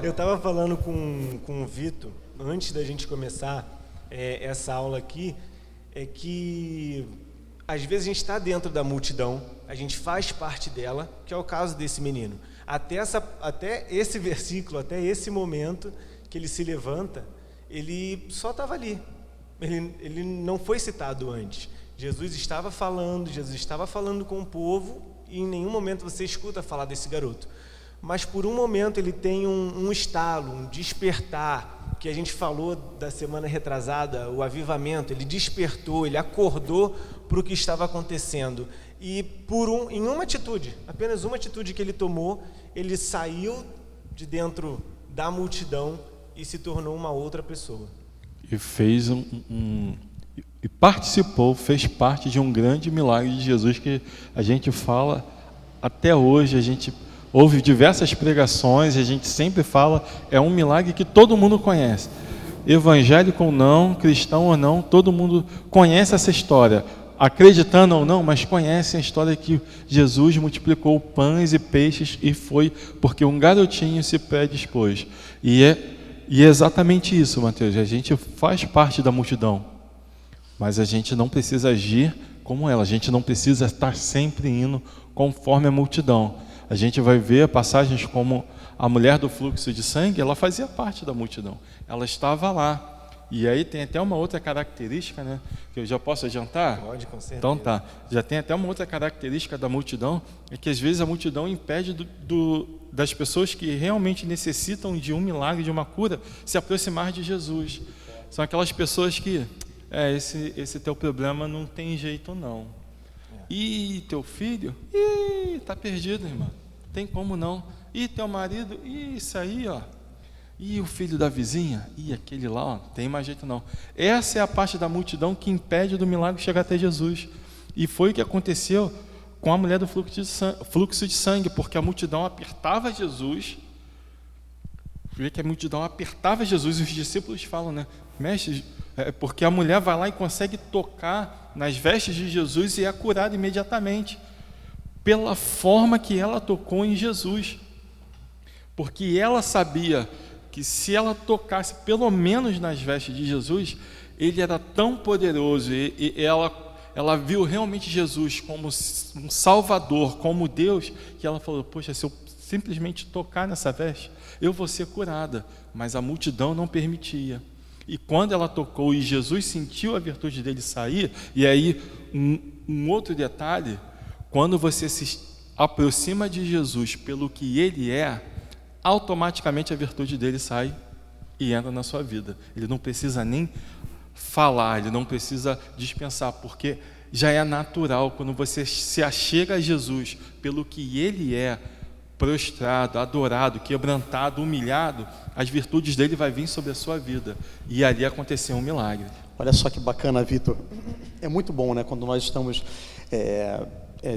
Eu estava falando com o Vitor, antes da gente começar essa aula aqui, é que às vezes a gente está dentro da multidão, a gente faz parte dela, que é o caso desse menino. Até esse versículo, até esse momento que ele se levanta, ele só estava ali. Ele não foi citado antes. Jesus estava falando com o povo, e em nenhum momento você escuta falar desse garoto. Mas por um momento ele tem um estalo, um despertar, que a gente falou da semana retrasada, o avivamento. Ele despertou, ele acordou para o que estava acontecendo. E em uma atitude, apenas uma atitude que ele tomou, ele saiu de dentro da multidão e se tornou uma outra pessoa. E fez e participou, fez parte de um grande milagre de Jesus que a gente fala até hoje, a gente ouve diversas pregações, a gente sempre fala, é um milagre que todo mundo conhece. Evangélico ou não, cristão ou não, todo mundo conhece essa história, acreditando ou não, mas conhece a história que Jesus multiplicou pães e peixes e foi porque um garotinho se predispôs. E é exatamente isso, Mateus, a gente faz parte da multidão, mas a gente não precisa agir como ela, a gente não precisa estar sempre indo conforme a multidão. A gente vai ver passagens como a mulher do fluxo de sangue, ela fazia parte da multidão, ela estava lá. E aí tem até uma outra característica, né, que eu já posso adiantar? Pode, com certeza. Então tá, já tem até uma outra característica da multidão, é que às vezes a multidão impede das pessoas que realmente necessitam de um milagre, de uma cura, se aproximar de Jesus. São aquelas pessoas que, esse teu problema não tem jeito não. E teu filho? Tá perdido, irmão. Tem como não. E teu marido? Isso aí, ó. E o filho da vizinha? Aquele lá, ó, tem mais jeito não. Essa é a parte da multidão que impede do milagre chegar até Jesus. E foi o que aconteceu com a mulher do fluxo de sangue, porque a multidão apertava Jesus. Vê que a multidão apertava Jesus e os discípulos falam, né? Mestre, porque a mulher vai lá e consegue tocar nas vestes de Jesus e é curada imediatamente, pela forma que ela tocou em Jesus. Porque ela sabia que se ela tocasse pelo menos nas vestes de Jesus, ele era tão poderoso e ela viu realmente Jesus como um Salvador, como Deus, que ela falou, poxa, se eu simplesmente tocar nessa veste, eu vou ser curada. Mas a multidão não permitia. E quando ela tocou e Jesus sentiu a virtude dele sair, e aí um outro detalhe, quando você se aproxima de Jesus pelo que ele é, automaticamente a virtude dele sai e entra na sua vida. Ele não precisa nem falar, ele não precisa dispensar, porque já é natural. Quando você se achega a Jesus pelo que ele é, prostrado, adorado, quebrantado, humilhado, as virtudes dele vai vir sobre a sua vida. E ali aconteceu um milagre. Olha só que bacana, Vitor. É muito bom, né, quando nós estamos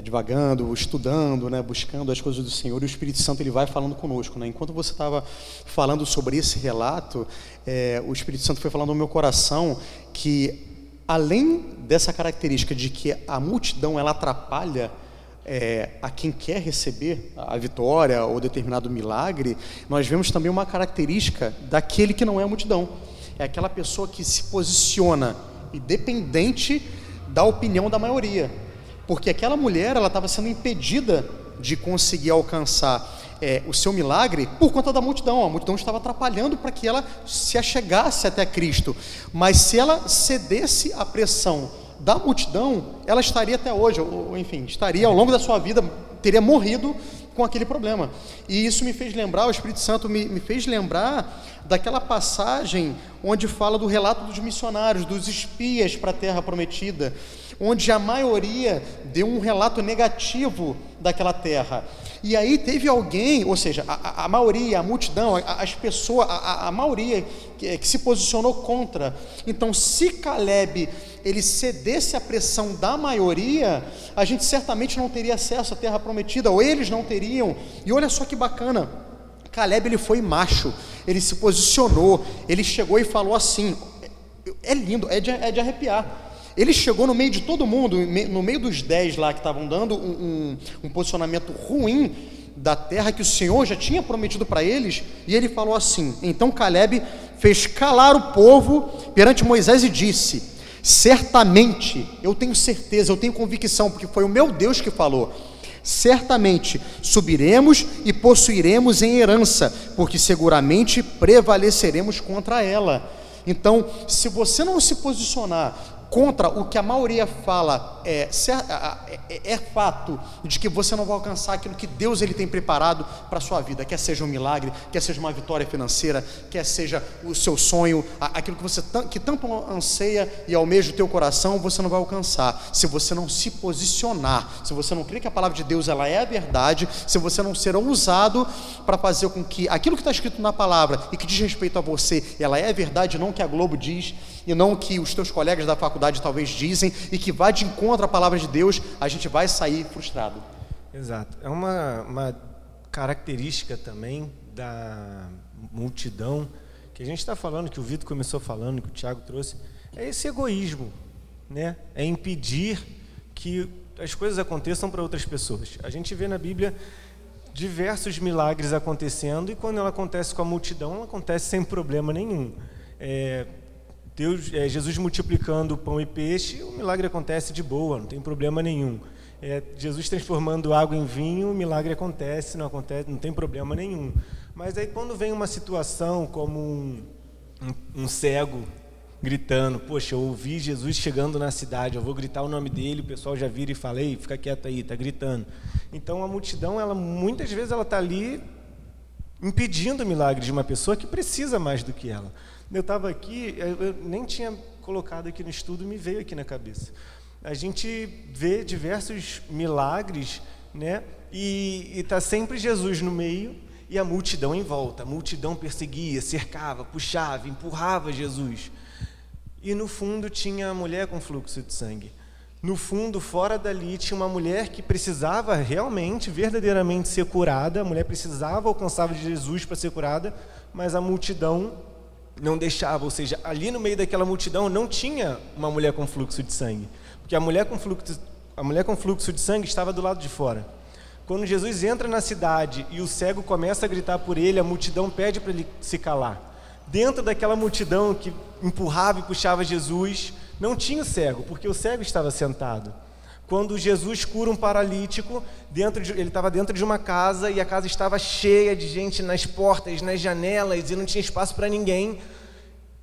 divagando, estudando, né, buscando as coisas do Senhor, e o Espírito Santo ele vai falando conosco, né? Enquanto você estava falando sobre esse relato, o Espírito Santo foi falando no meu coração que, além dessa característica de que a multidão ela atrapalha a quem quer receber a vitória ou determinado milagre, nós vemos também uma característica daquele que não é a multidão. É aquela pessoa que se posiciona independente da opinião da maioria, porque aquela mulher ela estava sendo impedida de conseguir alcançar o seu milagre por conta da multidão. A multidão estava atrapalhando para que ela se achegasse até Cristo, mas se ela cedesse à pressão da multidão, ela estaria até hoje, ou enfim, estaria ao longo da sua vida, teria morrido com aquele problema. E isso me fez lembrar, o Espírito Santo me fez lembrar daquela passagem onde fala do relato dos missionários, dos espias para a Terra Prometida, onde a maioria deu um relato negativo daquela terra. E aí teve alguém, ou seja, a maioria, a multidão, as pessoas, a maioria que se posicionou contra. Então, se Caleb ele cedesse à pressão da maioria, a gente certamente não teria acesso à Terra Prometida, ou eles não teriam. E olha só que bacana, Caleb ele foi macho, ele se posicionou, ele chegou e falou assim, é lindo, é de arrepiar. Ele chegou no meio de todo mundo, no meio dos 10 lá que estavam dando um posicionamento ruim da terra que o Senhor já tinha prometido para eles, e ele falou assim: então Caleb fez calar o povo perante Moisés e disse: certamente, eu tenho certeza, eu tenho convicção, porque foi o meu Deus que falou, certamente subiremos e possuiremos em herança, porque seguramente prevaleceremos contra ela. Então, se você não se posicionar contra o que a maioria fala, é fato de que você não vai alcançar aquilo que Deus ele tem preparado para a sua vida, quer seja um milagre, quer seja uma vitória financeira, quer seja o seu sonho, aquilo que você que tanto anseia e almeja o teu coração, você não vai alcançar, se você não se posicionar, se você não crer que a palavra de Deus ela é a verdade, se você não ser ousado para fazer com que aquilo que está escrito na palavra e que diz respeito a você, ela é a verdade, não que a Globo diz, e não que os teus colegas da faculdade talvez dizem, e que vai de encontro à palavra de Deus, a gente vai sair frustrado. Exato. É uma característica também da multidão, que a gente está falando, que o Vitor começou falando, que o Tiago trouxe, é esse egoísmo, né? É impedir que as coisas aconteçam para outras pessoas. A gente vê na Bíblia diversos milagres acontecendo, e quando ela acontece com a multidão, ela acontece sem problema nenhum. Jesus multiplicando pão e peixe, o milagre acontece de boa, não tem problema nenhum. Jesus transformando água em vinho, o milagre acontece, não tem problema nenhum. Mas aí quando vem uma situação como um cego gritando, poxa, eu ouvi Jesus chegando na cidade, eu vou gritar o nome dele, o pessoal já vira e fala: ei, fica quieto aí, está gritando. Então a multidão, muitas vezes ela está ali impedindo o milagre de uma pessoa que precisa mais do que ela. Eu estava aqui, eu nem tinha colocado aqui no estudo, me veio aqui na cabeça. A gente vê diversos milagres, né? E está sempre Jesus no meio e a multidão em volta. A multidão perseguia, cercava, puxava, empurrava Jesus. E no fundo tinha a mulher com fluxo de sangue. No fundo, fora dali, tinha uma mulher que precisava realmente, verdadeiramente ser curada. A mulher precisava, alcançava de Jesus para ser curada, mas a multidão não deixava, ou seja, ali no meio daquela multidão não tinha uma mulher com fluxo de sangue, porque a mulher com fluxo de sangue estava do lado de fora. Quando Jesus entra na cidade e o cego começa a gritar por ele, a multidão pede para ele se calar. Dentro daquela multidão que empurrava e puxava Jesus, não tinha o cego, porque o cego estava sentado. Quando Jesus cura um paralítico, ele estava dentro de uma casa e a casa estava cheia de gente nas portas, nas janelas, e não tinha espaço para ninguém.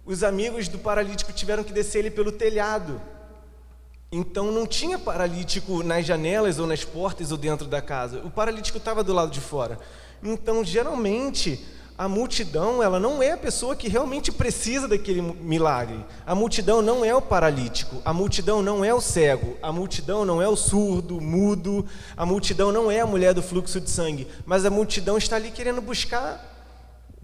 Os amigos do paralítico tiveram que descer ele pelo telhado. Então não tinha paralítico nas janelas ou nas portas ou dentro da casa. O paralítico estava do lado de fora. Então, geralmente, a multidão, ela não é a pessoa que realmente precisa daquele milagre. A multidão não é o paralítico, a multidão não é o cego, a multidão não é o surdo, mudo, a multidão não é a mulher do fluxo de sangue, mas a multidão está ali querendo buscar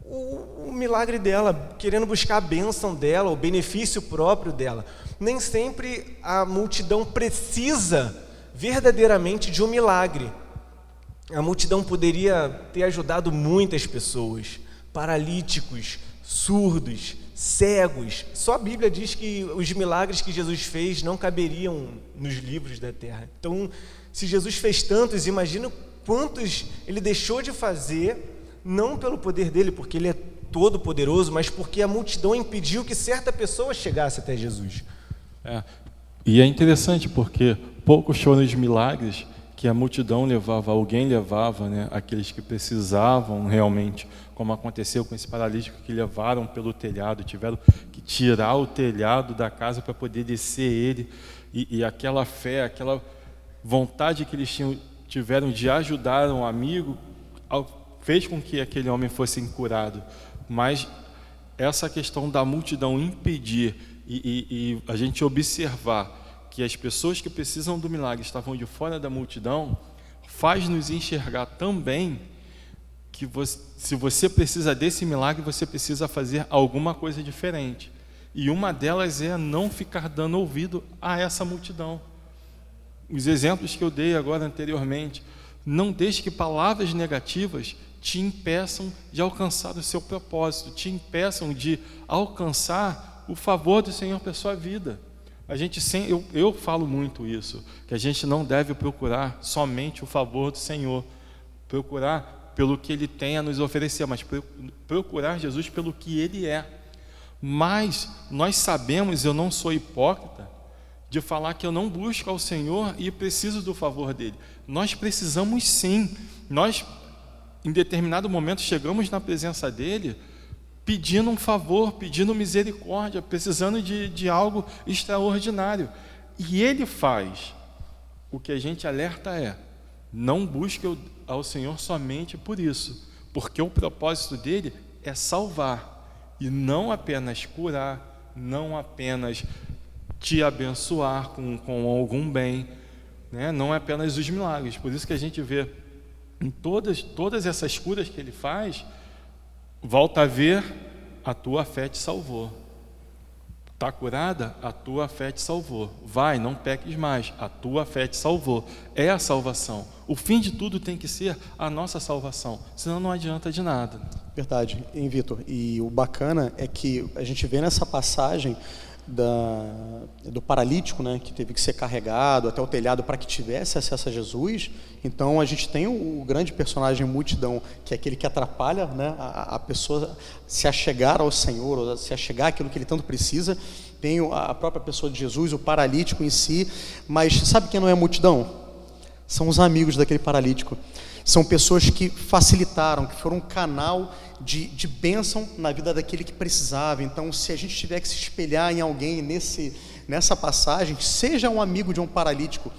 o milagre dela, querendo buscar a bênção dela, o benefício próprio dela. Nem sempre a multidão precisa verdadeiramente de um milagre. A multidão poderia ter ajudado muitas pessoas, paralíticos, surdos, cegos. Só a Bíblia diz que os milagres que Jesus fez não caberiam nos livros da terra. Então, se Jesus fez tantos, imagina quantos ele deixou de fazer, não pelo poder dele, porque ele é todo poderoso, mas porque a multidão impediu que certa pessoa chegasse até Jesus. E é interessante porque poucos foram os milagres que a multidão levava, alguém levava, né, aqueles que precisavam realmente, como aconteceu com esse paralítico que levaram pelo telhado, tiveram que tirar o telhado da casa para poder descer ele, e aquela fé, aquela vontade que eles tiveram de ajudar um amigo, fez com que aquele homem fosse curado. Mas essa questão da multidão impedir e a gente observar que as pessoas que precisam do milagre estavam de fora da multidão, faz nos enxergar também que se você precisa desse milagre, você precisa fazer alguma coisa diferente. E uma delas é não ficar dando ouvido a essa multidão. Os exemplos que eu dei agora anteriormente, não deixe que palavras negativas te impeçam de alcançar o seu propósito, te impeçam de alcançar o favor do Senhor para a sua vida. Eu falo muito isso, que a gente não deve procurar somente o favor do Senhor, procurar pelo que Ele tem a nos oferecer, mas procurar Jesus pelo que Ele é. Mas nós sabemos, eu não sou hipócrita, de falar que eu não busco ao Senhor e preciso do favor dEle. Nós precisamos sim, nós em determinado momento chegamos na presença dEle, pedindo um favor, pedindo misericórdia, precisando de algo extraordinário. E Ele faz. O que a gente alerta é, não busque ao Senhor somente por isso, porque o propósito dEle é salvar, e não apenas curar, não apenas te abençoar com algum bem, né? Não é apenas os milagres. Por isso que a gente vê em todas essas curas que Ele faz, volta a ver, a tua fé te salvou. Está curada? A tua fé te salvou. Vai, não peques mais, a tua fé te salvou. É a salvação. O fim de tudo tem que ser a nossa salvação, senão não adianta de nada. Verdade, hein, Vitor? E o bacana é que a gente vê nessa passagem do paralítico, né, que teve que ser carregado até o telhado para que tivesse acesso a Jesus. Então a gente tem o grande personagem multidão, que é aquele que atrapalha, né, a pessoa se achegar ao Senhor, ou se achegar àquilo que ele tanto precisa. Tem a própria pessoa de Jesus, o paralítico em si. Mas sabe quem não é multidão? São os amigos daquele paralítico. São pessoas que facilitaram, que foram um canal de bênção na vida daquele que precisava. Então, se a gente tiver que se espelhar em alguém nessa passagem, seja um amigo de um paralítico.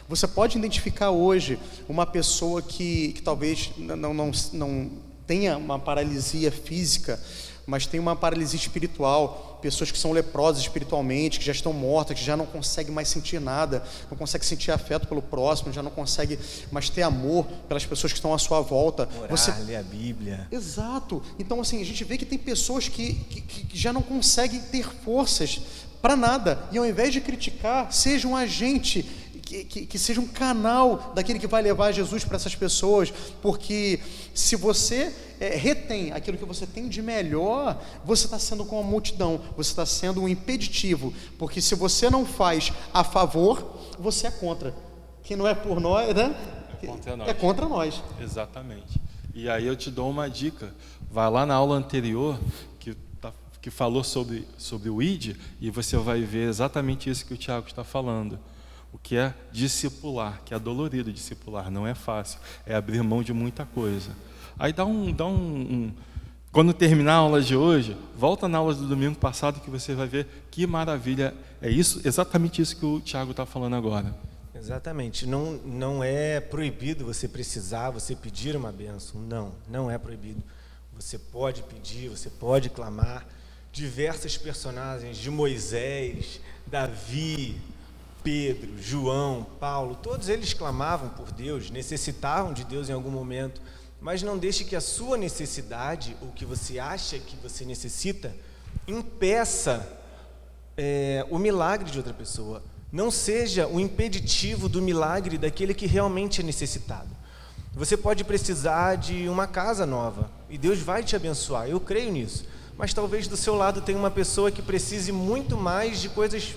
Você pode identificar hoje uma pessoa que talvez não tenha uma paralisia física, mas tem uma paralisia espiritual, pessoas que são leprosas espiritualmente, que já estão mortas, que já não conseguem mais sentir nada, não conseguem sentir afeto pelo próximo, já não conseguem mais ter amor pelas pessoas que estão à sua volta. Orar, ler a Bíblia. Exato. Então, assim, a gente vê que tem pessoas que já não conseguem ter forças para nada, e ao invés de criticar, seja um agente, que seja um canal daquele que vai levar Jesus para essas pessoas, porque se você retém aquilo que você tem de melhor, você está sendo com a multidão, você está sendo um impeditivo, porque se você não faz a favor, você é contra. Quem não é por nós, né? É contra nós. Exatamente. E aí eu te dou uma dica, vai lá na aula anterior, que falou sobre o ID, e você vai ver exatamente isso que o Tiago está falando. O que é discipular, que é dolorido discipular, não é fácil, é abrir mão de muita coisa. Aí quando terminar a aula de hoje, volta na aula do domingo passado que você vai ver que maravilha. É isso, exatamente isso que o Tiago está falando agora. Exatamente. Não é proibido você pedir uma bênção. Não é proibido. Você pode pedir, você pode clamar. Diversos personagens de Moisés, Davi, Pedro, João, Paulo, todos eles clamavam por Deus, necessitavam de Deus em algum momento, mas não deixe que a sua necessidade, ou que você acha que você necessita, impeça o milagre de outra pessoa. Não seja o impeditivo do milagre daquele que realmente é necessitado. Você pode precisar de uma casa nova, e Deus vai te abençoar, eu creio nisso, mas talvez do seu lado tenha uma pessoa que precise muito mais de coisas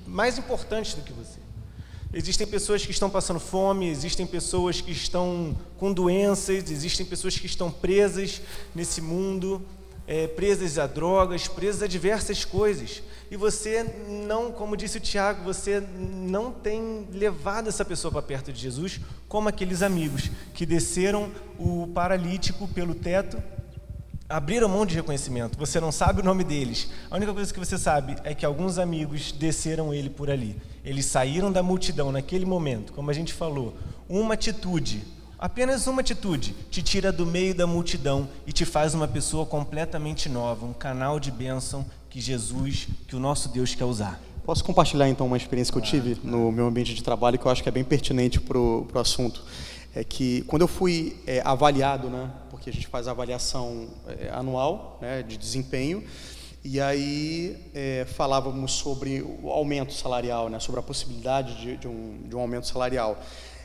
mais importantes do que você. Existem pessoas que estão passando fome, existem pessoas que estão com doenças, existem pessoas que estão presas nesse mundo, presas a drogas, presas a diversas coisas. E você não, como disse o Tiago, você não tem levado essa pessoa para perto de Jesus, como aqueles amigos que desceram o paralítico pelo teto, abriram mão de reconhecimento. Você não sabe o nome deles. A única coisa que você sabe é que alguns amigos desceram ele por ali. Eles saíram da multidão naquele momento, como a gente falou. Uma atitude, apenas uma atitude, te tira do meio da multidão e te faz uma pessoa completamente nova, um canal de bênção que Jesus, que o nosso Deus quer usar. Posso compartilhar então uma experiência que eu tive no meu ambiente de trabalho que eu acho que é bem pertinente para o assunto. É que quando eu fui avaliado, né, porque a gente faz a avaliação anual, né, de desempenho, e aí falávamos sobre o aumento salarial, né, sobre a possibilidade de um aumento salarial.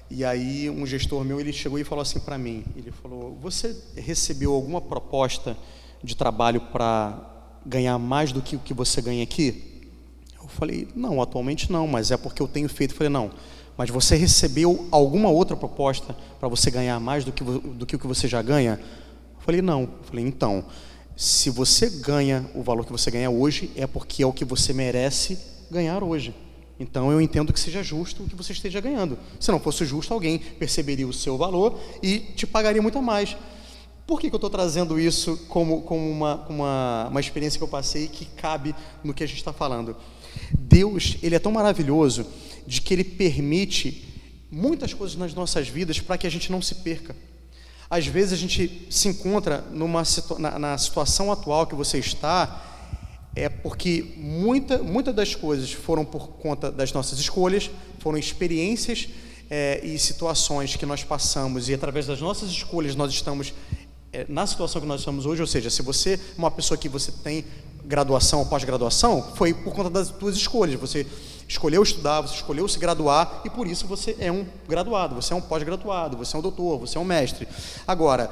E aí um gestor meu, ele chegou e falou assim para mim, ele falou: você recebeu alguma proposta de trabalho para ganhar mais do que o que você ganha aqui? Eu falei: não, atualmente não, mas é porque eu tenho feito. Eu falei: não, mas você recebeu alguma outra proposta para você ganhar mais do que o que você já ganha? Eu falei: não. Eu falei: então, se você ganha o valor que você ganha hoje, é porque é o que você merece ganhar hoje. Então eu entendo que seja justo o que você esteja ganhando. Se não fosse justo, alguém perceberia o seu valor e te pagaria muito mais. Por que eu estou trazendo isso como uma experiência que eu passei que cabe no que a gente está falando? Deus, Ele é tão maravilhoso de que Ele permite muitas coisas nas nossas vidas para que a gente não se perca. Às vezes a gente se encontra na situação atual que você está, porque muitas das coisas foram por conta das nossas escolhas, foram experiências e situações que nós passamos, e através das nossas escolhas nós estamos na situação que nós estamos hoje. Ou seja, se você é uma pessoa que você tem graduação ou pós-graduação, foi por conta das suas escolhas. Você escolheu estudar, você escolheu se graduar, e por isso você é um graduado, você é um pós-graduado, você é um doutor, você é um mestre. Agora,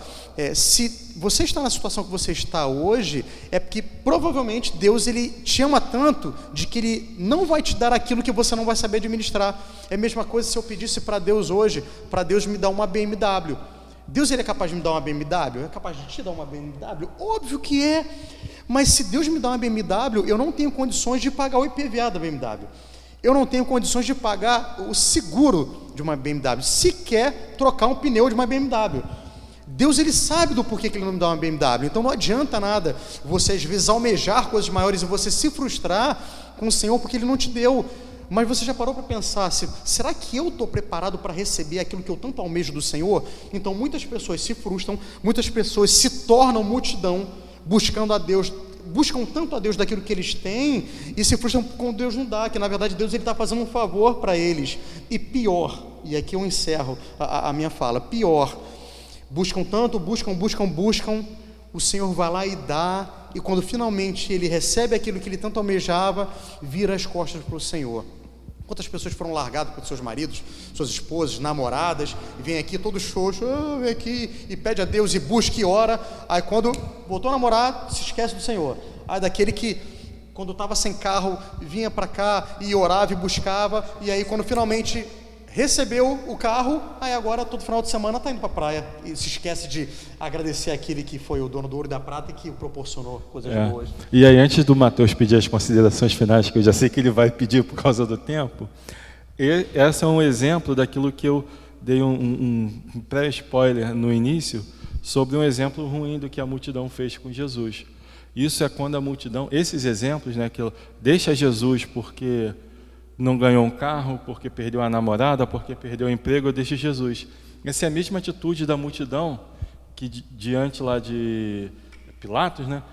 se você está na situação que você está hoje, é porque provavelmente Deus, Ele te ama tanto de que Ele não vai te dar aquilo que você não vai saber administrar. É a mesma coisa se eu pedisse para Deus hoje, para Deus me dar uma BMW. Deus, Ele é capaz de me dar uma BMW? É capaz de te dar uma BMW? Óbvio que é. Mas se Deus me dá uma BMW, eu não tenho condições de pagar o IPVA da BMW. Eu não tenho condições de pagar o seguro de uma BMW, sequer trocar um pneu de uma BMW. Deus, Ele sabe do porquê que Ele não me dá uma BMW. Então não adianta nada você às vezes almejar coisas maiores e você se frustrar com o Senhor porque Ele não te deu. Mas você já parou para pensar, será que eu estou preparado para receber aquilo que eu tanto almejo do Senhor? Então muitas pessoas se frustram, muitas pessoas se tornam multidão, buscando a Deus, buscam tanto a Deus daquilo que eles têm e se frustram com Deus não dá, que na verdade Deus, Ele está fazendo um favor para eles. E pior, e aqui eu encerro a minha fala, pior, buscam tanto, buscam, o Senhor vai lá e dá, e quando finalmente ele recebe aquilo que ele tanto almejava, vira as costas para o Senhor. Quantas pessoas foram largadas por seus maridos, suas esposas, namoradas, e vem aqui todo xoxo, vem aqui e pede a Deus e busca e ora, aí quando voltou a namorar, se esquece do Senhor. Aí daquele que quando estava sem carro, vinha para cá e orava e buscava, e aí quando finalmente recebeu o carro, aí agora todo final de semana está indo para a praia e se esquece de agradecer aquele que foi o dono do ouro e da prata e que o proporcionou coisas boas. E aí, antes do Mateus pedir as considerações finais, que eu já sei que ele vai pedir por causa do tempo, esse é um exemplo daquilo que eu dei um pré-spoiler no início, sobre um exemplo ruim do que a multidão fez com Jesus. Isso é quando a multidão, esses exemplos, né, que deixa Jesus porque não ganhou um carro, porque perdeu a namorada, porque perdeu o emprego, eu deixo Jesus. Essa é a mesma atitude da multidão que diante lá de Pilatos, né?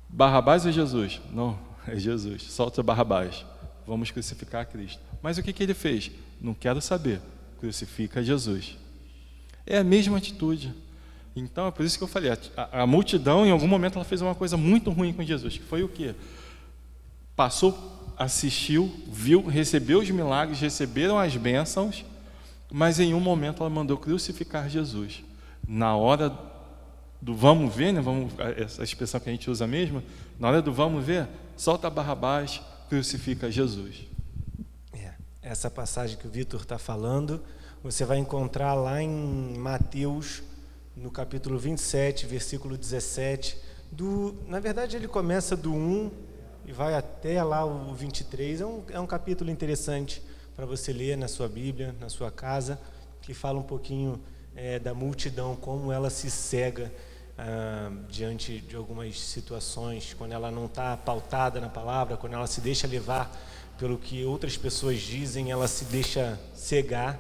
Barrabás ou Jesus? Não, é Jesus. Solta Barrabás. Vamos crucificar a Cristo. Mas o que ele fez? Não quero saber. Crucifica Jesus. É a mesma atitude. Então, é por isso que eu falei, a multidão, em algum momento, ela fez uma coisa muito ruim com Jesus, que foi o quê? Assistiu, viu, recebeu os milagres, receberam as bênçãos, mas em um momento ela mandou crucificar Jesus. Na hora do vamos ver, né? Essa expressão que a gente usa mesmo, na hora do vamos ver, solta Barrabás, crucifica Jesus. Essa passagem que o Vitor está falando, você vai encontrar lá em Mateus, no capítulo 27, versículo 17, Na verdade, ele começa do 1 e vai até lá o 23. É um capítulo interessante para você ler na sua Bíblia, na sua casa, que fala um pouquinho da multidão, como ela se cega diante de algumas situações, quando ela não está pautada na palavra, quando ela se deixa levar pelo que outras pessoas dizem, ela se deixa cegar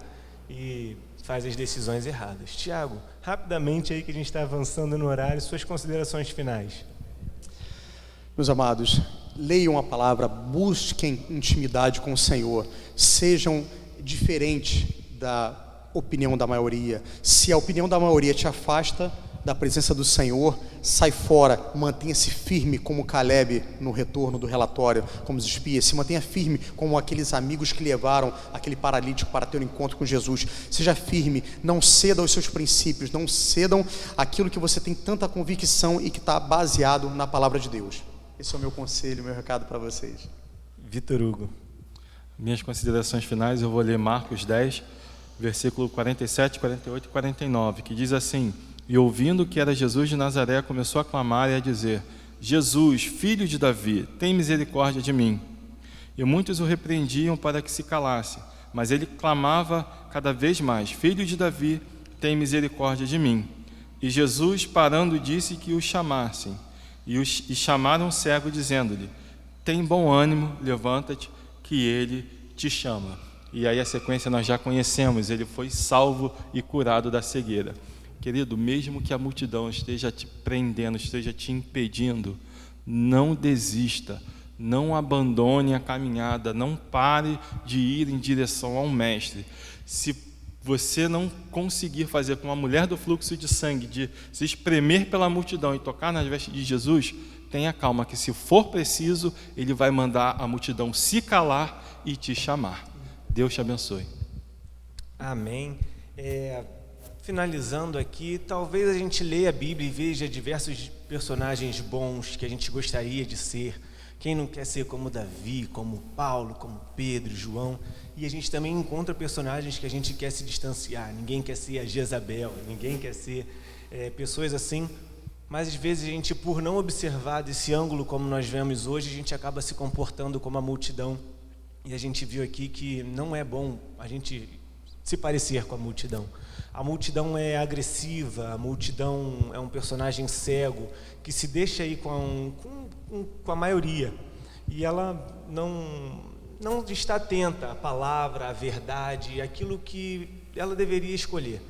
e faz as decisões erradas. Tiago, rapidamente aí que a gente está avançando no horário, suas considerações finais. Meus amados, leiam a palavra, busquem intimidade com o Senhor, sejam diferentes da opinião da maioria. Se a opinião da maioria te afasta da presença do Senhor, sai fora, mantenha-se firme como Caleb no retorno do relatório, como os espias, se mantenha firme como aqueles amigos que levaram aquele paralítico para ter um encontro com Jesus. Seja firme, não ceda aos seus princípios, não cedam aquilo que você tem tanta convicção e que está baseado na palavra de Deus. Esse é o meu conselho, meu recado para vocês. Vitor Hugo. Minhas considerações finais, eu vou ler Marcos 10, versículo 47, 48 e 49, que diz assim: e ouvindo que era Jesus de Nazaré, começou a clamar e a dizer: Jesus, filho de Davi, tem misericórdia de mim. E muitos o repreendiam para que se calasse, mas ele clamava cada vez mais: Filho de Davi, tem misericórdia de mim. E Jesus, parando, disse que o chamassem. E chamaram o cego, dizendo-lhe: tem bom ânimo, levanta-te, que ele te chama. E aí a sequência nós já conhecemos: ele foi salvo e curado da cegueira. Querido, mesmo que a multidão esteja te prendendo, esteja te impedindo, não desista, não abandone a caminhada, não pare de ir em direção ao Mestre. Se você não conseguir fazer como a mulher do fluxo de sangue, de se espremer pela multidão e tocar nas vestes de Jesus, tenha calma, que se for preciso, Ele vai mandar a multidão se calar e te chamar. Deus te abençoe. Amém. Finalizando aqui, talvez a gente leia a Bíblia e veja diversos personagens bons que a gente gostaria de ser. Quem não quer ser como Davi, como Paulo, como Pedro, João? E a gente também encontra personagens que a gente quer se distanciar. Ninguém quer ser a Jezabel, ninguém quer ser pessoas assim. Mas às vezes a gente, por não observar desse ângulo como nós vemos hoje, a gente acaba se comportando como a multidão. E a gente viu aqui que não é bom a gente se parecer com a multidão. A multidão é agressiva, a multidão é um personagem cego que se deixa aí com a maioria, e ela não está atenta à palavra, à verdade, àquilo que ela deveria escolher.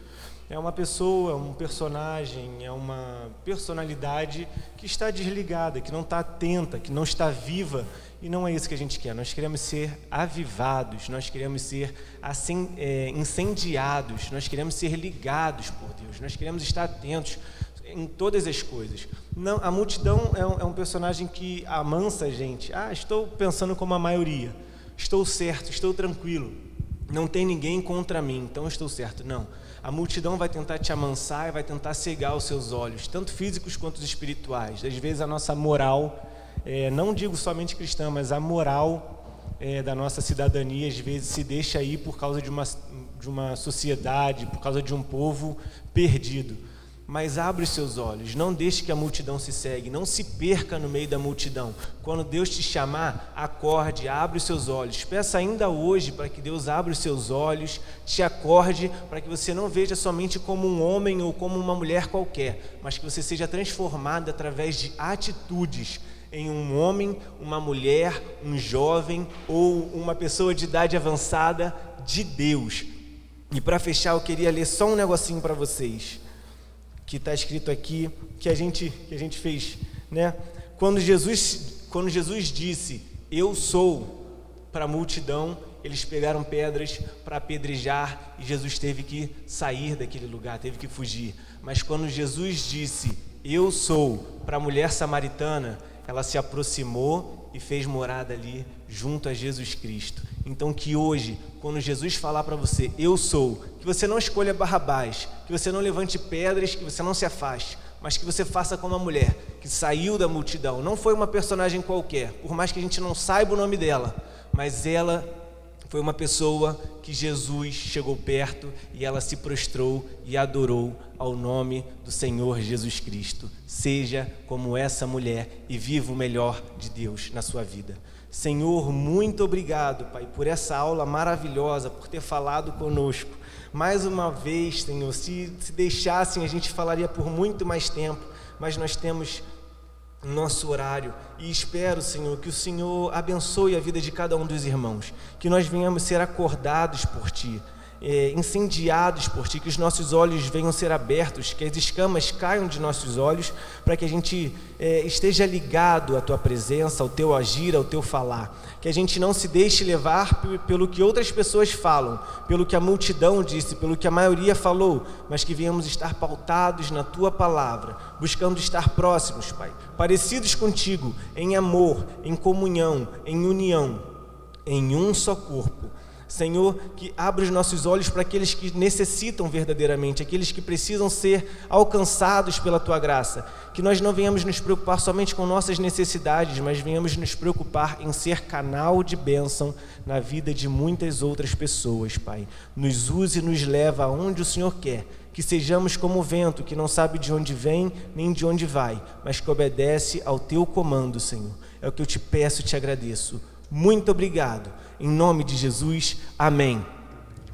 É uma pessoa, um personagem, é uma personalidade que está desligada, que não está atenta, que não está viva. E não é isso que a gente quer. Nós queremos ser avivados, nós queremos ser assim, incendiados, nós queremos ser ligados por Deus, nós queremos estar atentos em todas as coisas. Não, a multidão é um personagem que amansa a gente. Estou pensando como a maioria, estou certo, estou tranquilo, não tem ninguém contra mim, então estou certo. Não, a multidão vai tentar te amansar e vai tentar cegar os seus olhos, tanto físicos quanto espirituais. Às vezes a nossa moral, não digo somente cristã, mas a moral da nossa cidadania às vezes se deixa aí por causa de uma sociedade, por causa de um povo perdido. Mas abre os seus olhos, não deixe que a multidão se cegue, não se perca no meio da multidão. Quando Deus te chamar, acorde, abre os seus olhos. Peça ainda hoje para que Deus abra os seus olhos, te acorde, para que você não veja somente como um homem ou como uma mulher qualquer, mas que você seja transformado através de atitudes em um homem, uma mulher, um jovem ou uma pessoa de idade avançada de Deus. E para fechar, eu queria ler só um negocinho para vocês, que está escrito aqui, que a gente fez, né? Quando Jesus disse, eu sou, para a multidão, eles pegaram pedras para apedrejar e Jesus teve que sair daquele lugar, teve que fugir. Mas quando Jesus disse, eu sou, para a mulher samaritana, ela se aproximou e fez morada ali junto a Jesus Cristo. Então que hoje, quando Jesus falar para você, eu sou, que você não escolha Barrabás, que você não levante pedras, que você não se afaste, mas que você faça como a mulher que saiu da multidão. Não foi uma personagem qualquer, por mais que a gente não saiba o nome dela, mas ela foi uma pessoa que Jesus chegou perto e ela se prostrou e adorou ao nome do Senhor Jesus Cristo. Seja como essa mulher e viva o melhor de Deus na sua vida. Senhor, muito obrigado, Pai, por essa aula maravilhosa, por ter falado conosco. Mais uma vez, Senhor, se deixassem, a gente falaria por muito mais tempo, mas nós temos nosso horário e espero, Senhor, que o Senhor abençoe a vida de cada um dos irmãos, que nós venhamos ser acordados por Ti, incendiados por Ti, que os nossos olhos venham ser abertos, que as escamas caiam de nossos olhos, para que a gente esteja ligado à Tua presença, ao Teu agir, ao Teu falar, que a gente não se deixe levar pelo que outras pessoas falam, pelo que a multidão disse, pelo que a maioria falou, mas que venhamos estar pautados na Tua palavra, buscando estar próximos, Pai, parecidos contigo, em amor, em comunhão, em união, em um só corpo. Senhor, que abra os nossos olhos para aqueles que necessitam verdadeiramente, aqueles que precisam ser alcançados pela Tua graça, que nós não venhamos nos preocupar somente com nossas necessidades, mas venhamos nos preocupar em ser canal de bênção na vida de muitas outras pessoas, Pai. Nos use e nos leva aonde o Senhor quer, que sejamos como o vento, que não sabe de onde vem nem de onde vai, mas que obedece ao Teu comando, Senhor. É o que eu te peço e te agradeço. Muito obrigado. Em nome de Jesus, amém.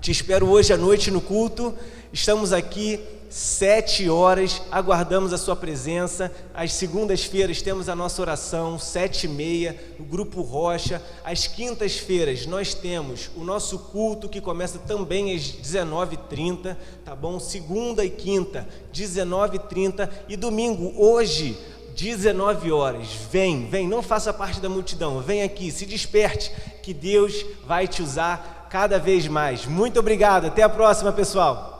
Te espero hoje à noite no culto. Estamos aqui 7 horas, aguardamos a sua presença. Às segundas-feiras temos a nossa oração, 7h30, no Grupo Rocha. Às quintas-feiras nós temos o nosso culto, que começa também às 19h30, tá bom? Segunda e quinta, 19h30, e domingo, hoje, 19 horas, vem, não faça parte da multidão, vem aqui, se desperte, que Deus vai te usar cada vez mais. Muito obrigado, até a próxima, pessoal.